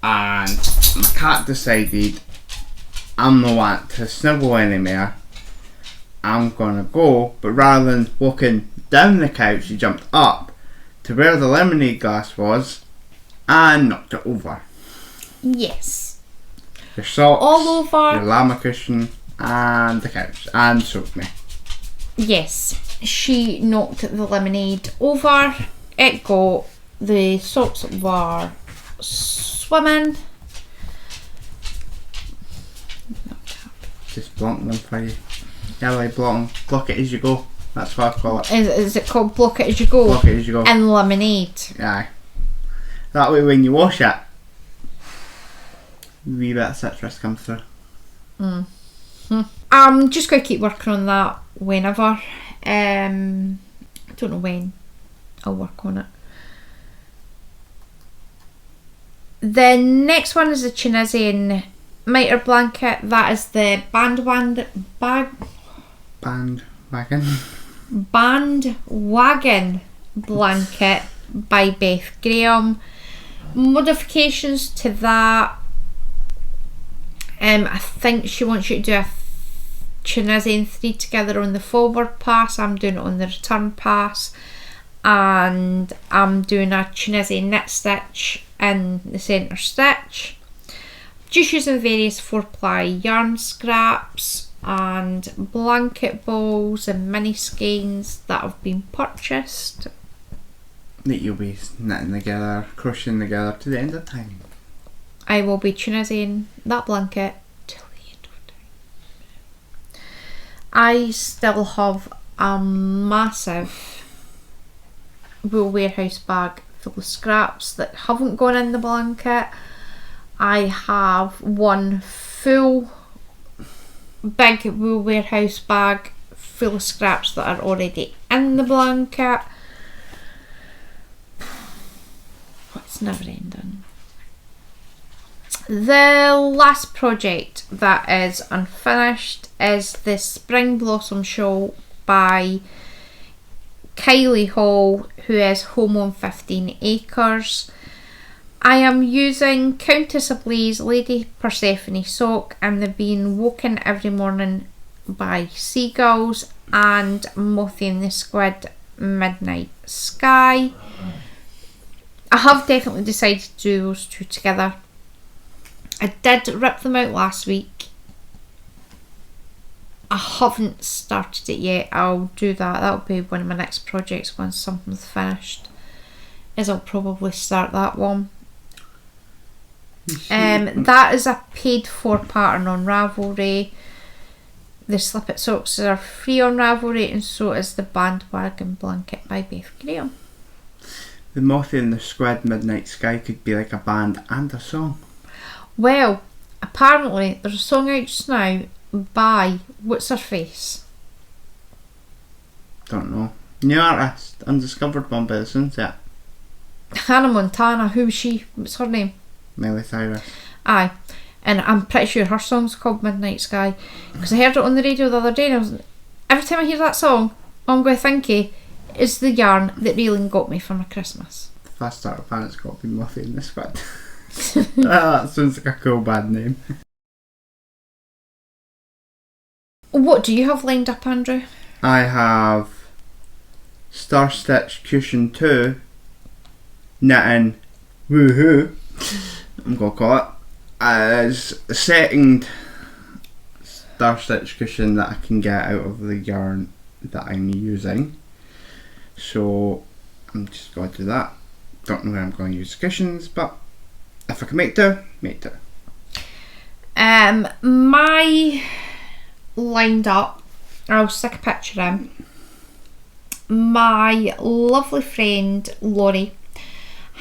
and my cat decided I'm not want to snuggle anymore. I'm gonna go, but rather than walking down the couch, she jumped up to where the lemonade glass was and knocked it over. Yes. Your socks, all over. your llama cushion, and the couch, and soaked me. Yes, she knocked the lemonade over. It got the socks were swimming. Just block them for you. Yeah, like block it as you go. That's what I call it. Is it called block it as you go? Block it as you go. In lemonade. Aye. That way when you wash it, a wee bit of citrus comes through. I'm just going to keep working on that whenever. I don't know when I'll work on it. The next one is the Tunisian mitre blanket. That is the bandwagon blanket by Beth Graham. Modifications to that. I think she wants you to do a Tunisian 3 together on the forward pass. I'm doing it on the return pass, and I'm doing a Tunisian knit stitch in the centre stitch. Just using various 4-ply yarn scraps and blanket balls and mini skeins that have been purchased. That you'll be knitting together, crocheting together to the end of time. I will be Tunisian that blanket till the end of time. I still have a massive wool warehouse bag full of scraps that haven't gone in the blanket. I have one full big wool warehouse bag full of scraps that are already in the blanket. It's never ending. The last project that is unfinished is the Spring Blossom Shawl by Kylie Hall, who is home on 15 acres. I am using Countess Ablaze Lady Persephone sock, and they're being woken every morning by seagulls, and Mothie and the Squid Midnight Sky. I have definitely decided to do those two together. I did rip them out last week. I haven't started it yet. I'll do that. That'll be one of my next projects once something's finished. I'll probably start that one. That is a paid for pattern on Ravelry. The Slip It Socks are free on Ravelry, and so is the Bandwagon Blanket by Beth Graham. The Mothie and the Squid Midnight Sky could be like a band and a song. Well, apparently there's a song out just now by what's her face? Don't know. New artist, undiscovered one by the Sunset. Hannah Montana. Who was she? What's her name? Miley Cyrus. Aye. And I'm pretty sure her song's called Midnight Sky, because I heard it on the radio the other day, and every time I hear that song, all I'm going to think is the yarn that Raylan got me for my Christmas. If I start a fan, it's got to be Mothie and the Squid. That sounds like a cool bad name. What do you have lined up, Andrew? I have Star Stitch Cushion 2 knitting woohoo, I'm going to call it, as the second Star Stitch cushion that I can get out of the yarn that I'm using. So I'm just going to do that. Don't know where I'm going to use the cushions, but if I can make do, make do. My lined up, I'll stick a picture in. My lovely friend Laurie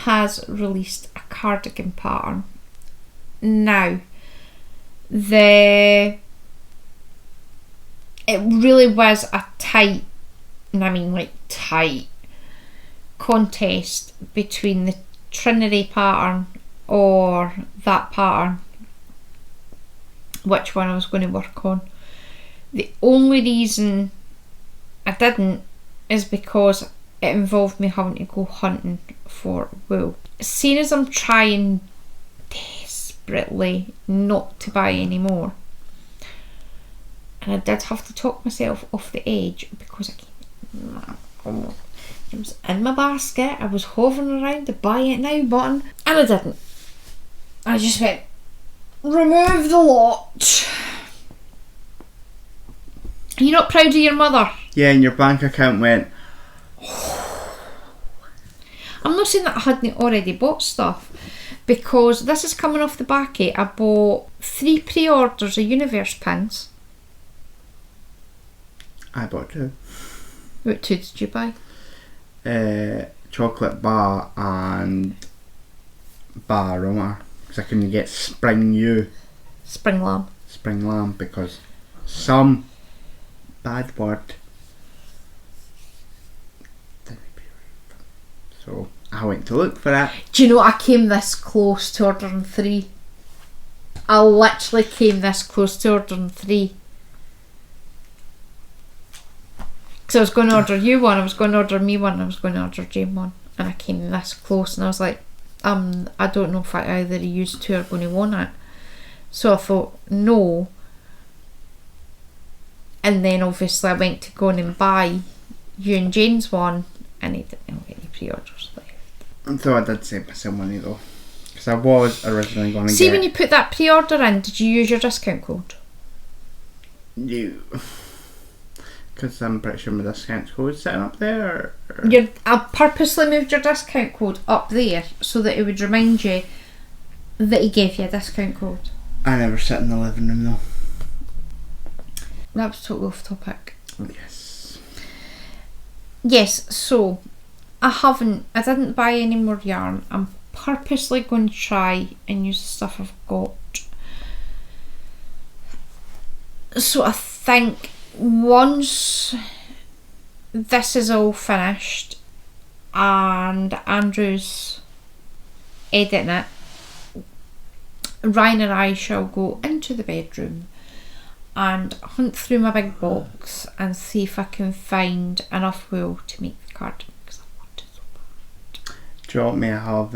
has released a cardigan pattern. Now, it really was a tight, and I mean like tight, contest between the Trinity pattern or that pattern, which one I was going to work on. The only reason I didn't is because it involved me having to go hunting for wool. Seeing as I'm trying desperately not to buy any more, and I did have to talk myself off the edge because it was in my basket, I was hovering around the buy it now button, and I didn't. I just went, remove the lot. You're not proud of your mother? Yeah, and your bank account went. I'm not saying that I hadn't already bought stuff, because this is coming off the back of I bought 3 pre-orders of Universe pins. I bought 2. What 2 did you buy? Chocolate bar and bar aroma, because I couldn't get Spring Lamb because some bad word didn't appear. So I went to look for it. Do you know I came this close to ordering 3? I literally came this close to ordering 3. So I was going to order you one, I was going to order me one, I was going to order Jane one, and I came this close, and I was like, I don't know if either of you two are going to want it. So I thought, no. And then obviously I went to go and buy you and Jane's one, and I didn't get any pre-orders left. So I did save myself money though, because I was originally going to See, when you put that pre-order in, did you use your discount code? No. Because I'm pretty sure my discount code is sitting up there. I purposely moved your discount code up there so that it would remind you that he gave you a discount code. I never sit in the living room though. That was totally off topic. Yes. Yes, so I didn't buy any more yarn. I'm purposely going to try and use the stuff I've got. So I think once this is all finished and Andrew's editing it, Ryan and I shall go into the bedroom and hunt through my big box and see if I can find enough wool to make the cardigan, because I want it so bad. Do you want me to have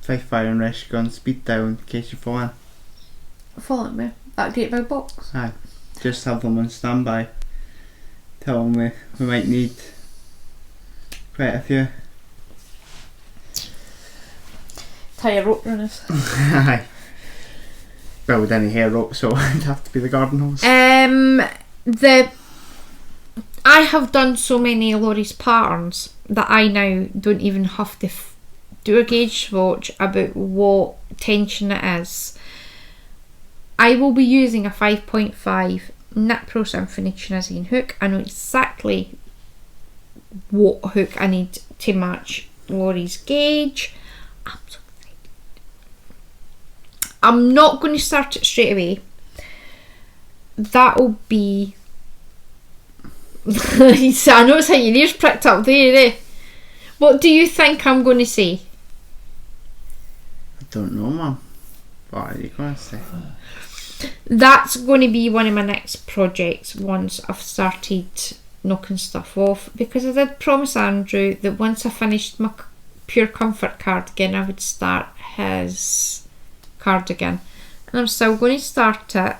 Five Fire and Rescue on speed dial in case you fall in? Follow me. That great big box. Aye. Just have them on standby. Tell them we might need quite a few. Tie a rope around us. Aye. Well, with any hair rope, so it'd have to be the garden hose. I have done so many Laurie's patterns that I now don't even have to do a gauge swatch about what tension it is. I will be using a 5.5 Knit Pro Symphony Tunisian hook. I know exactly what hook I need to match Laurie's gauge. I'm so excited. I'm not going to start it straight away. That'll be... I notice how your ears pricked up there, eh? What do you think I'm going to say? I don't know, Mum. What are you going to say? That's going to be one of my next projects once I've started knocking stuff off, because I did promise Andrew that once I finished my Pure Comfort cardigan I would start his cardigan, and I'm still going to start it.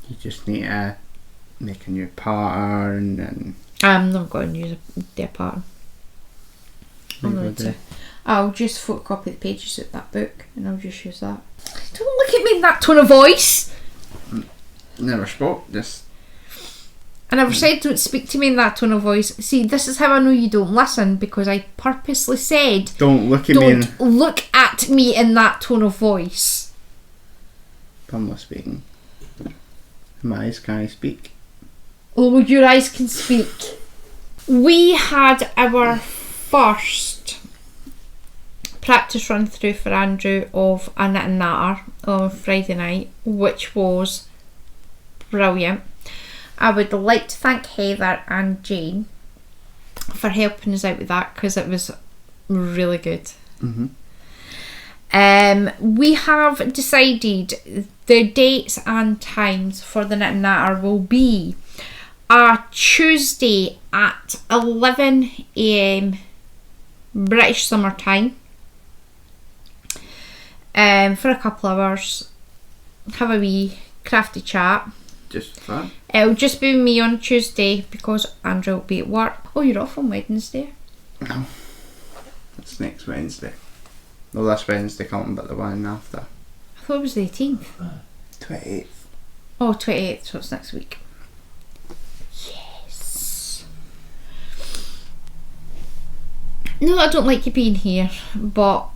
You just need to make a new pattern and... I'm not going to use a pattern. I'll just photocopy the pages of that book and I'll just use that. Don't look at me in that tone of voice. Never spoke, just... I never said don't speak to me in that tone of voice. See, this is how I know you don't listen, because I purposely said Don't look at me in... Don't look at me in that tone of voice. I'm not speaking. My eyes can't speak. Oh, your eyes can speak. We had our first practice run through for Andrew of a knit and natter on Friday night, which was brilliant. I would like to thank Heather and Jane for helping us out with that, because it was really good. Mm-hmm. We have decided the dates and times for the knit and natter will be a Tuesday at 11 AM British summer time, for a couple of hours, have a wee crafty chat. Just fun. It'll just be me on Tuesday because Andrew will be at work. Oh, you're off on Wednesday? No, that's next Wednesday. No, this Wednesday coming, but the one after. I thought it was the 18th. 28th. Oh, 28th, so it's next week. Yes. No, I don't like you being here, but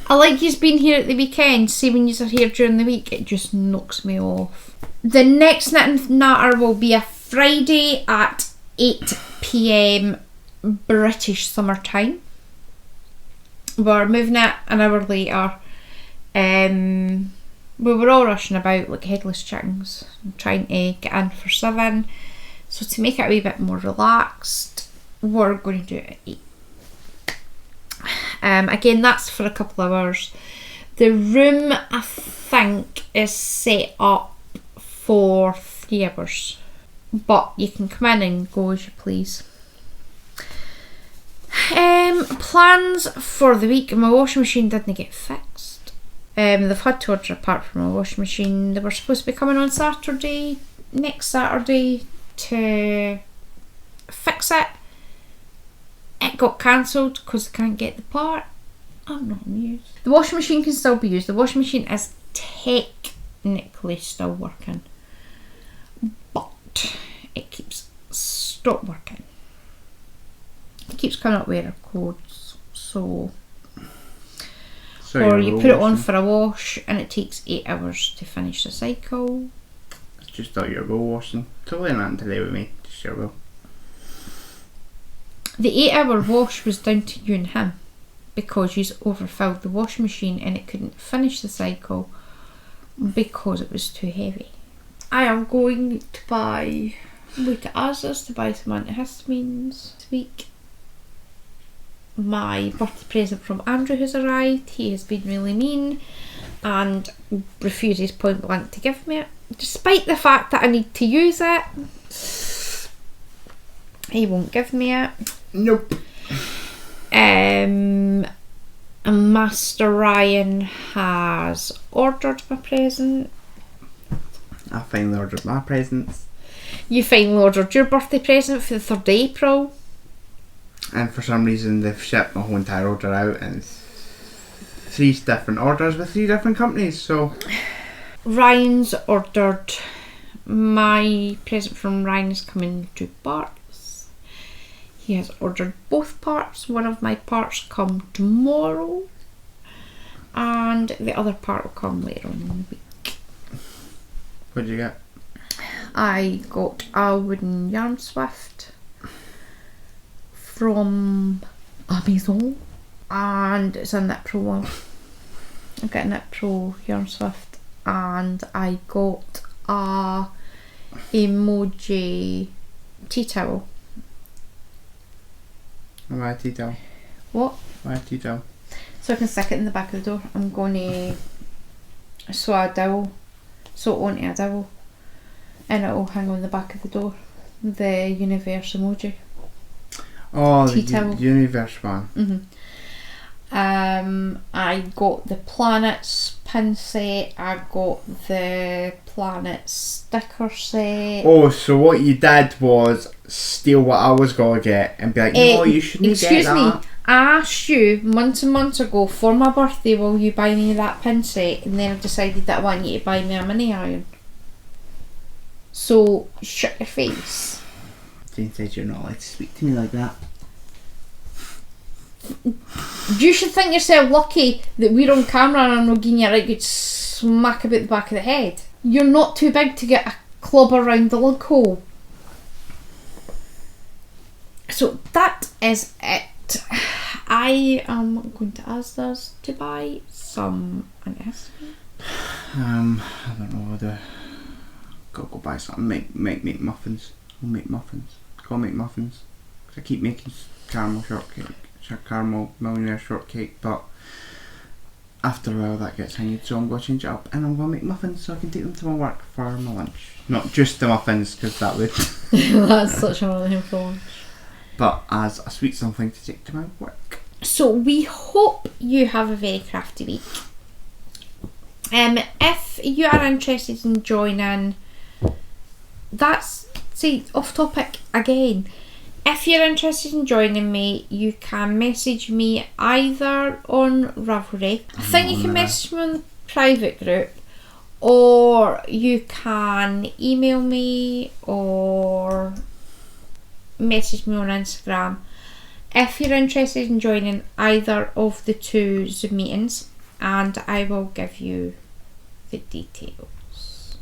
I like you being here at the weekend. See, when you are here during the week, it just knocks me off. The next knit and natter will be a Friday at 8 PM British summer time. We're moving it an hour later. We were all rushing about like headless chickens, trying to get in for 7. So to make it a wee bit more relaxed, we're going to do it at 8. Again, that's for a couple of hours. The room, I think, is set up for 3 hours, but you can come in and go as you please. Plans for the week. My washing machine didn't get fixed. They've had to order a part for my washing machine. They were supposed to be coming on Saturday, next Saturday, to fix it. It got cancelled because they can't get the part. I'm not amused. The washing machine can still be used. The washing machine is technically still working, but it keeps stopped working. It keeps coming up with error codes, so or you put it on for a wash and it takes 8 hours to finish the cycle. It's just all your roll washing. Totally nothing to do with me, just your roll. The 8-hour wash was down to you and him, because you overfilled the washing machine and it couldn't finish the cycle because it was too heavy. I am going to buy to Asda's to buy some antihistamines this week. My birthday present from Andrew has arrived. He has been really mean and refuses point blank to give me it, despite the fact that I need to use it. He won't give me it. Nope. And Master Ryan has ordered my present. I finally ordered my presents. You finally ordered your birthday present for the 3rd of April. And for some reason they've shipped my whole entire order out in 3 different orders with 3 different companies, so... Ryan's ordered... My present from Ryan is coming in 2 parts. He has ordered both parts. One of my parts come tomorrow. and the other part will come later on in the week. What did you get? I got a wooden yarn swift from Amazon, and it's a Knit Pro one. I got a Knit Pro yarn swift, and I got a emoji tea towel. Why a tea towel? What? Why a tea towel? So I can stick it in the back of the door. I'm going to sew onto a dowel, and it'll hang on the back of the door. The universe emoji. Oh, tea the towel. universe one. Mm-hmm. I got the planets pin set. I got the planets sticker set. Oh, so what you did was steal what I was going to get and be like, no, you shouldn't get that. Excuse me, I asked you months and months ago for my birthday, will you buy me that pin set? And then I decided that I want you to buy me a mini iron. So, shut your face. Jane says you're not allowed to speak to me like that. You should think yourself lucky that we're on camera and I'm not giving you a right good smack about the back of the head. You're not too big to get a club around the lug hole. So that is it. I am going to ask us to buy some anniversary. I don't know whether gotta go buy something. Make muffins. I'll make muffins. Go make muffins. 'Cause I keep making caramel shortcake, caramel millionaire shortcake, but after a while that gets hanging, so I'm going to change it up and I'm going to make muffins so I can take them to my work for my lunch. Not just the muffins, because that would That's such a really helpful. but as a sweet something to take to my work. So we hope you have a very crafty week. If you are interested in joining, off topic again. If you're interested in joining me, you can message me either on Ravelry. I think you can message me on the private group, or you can email me or message me on Instagram. If you're interested in joining either of the two Zoom meetings, and I will give you the details.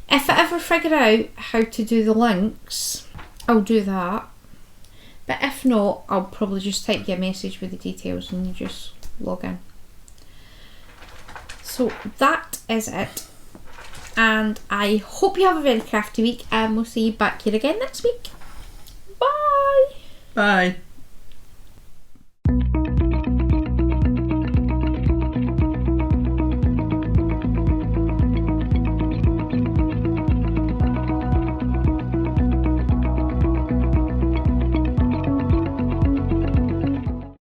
If I ever figure out how to do the links, I'll do that. But if not, I'll probably just type you a message with the details and you just log in. So that is it. And I hope you have a very crafty week, and we'll see you back here again next week. Bye! Bye!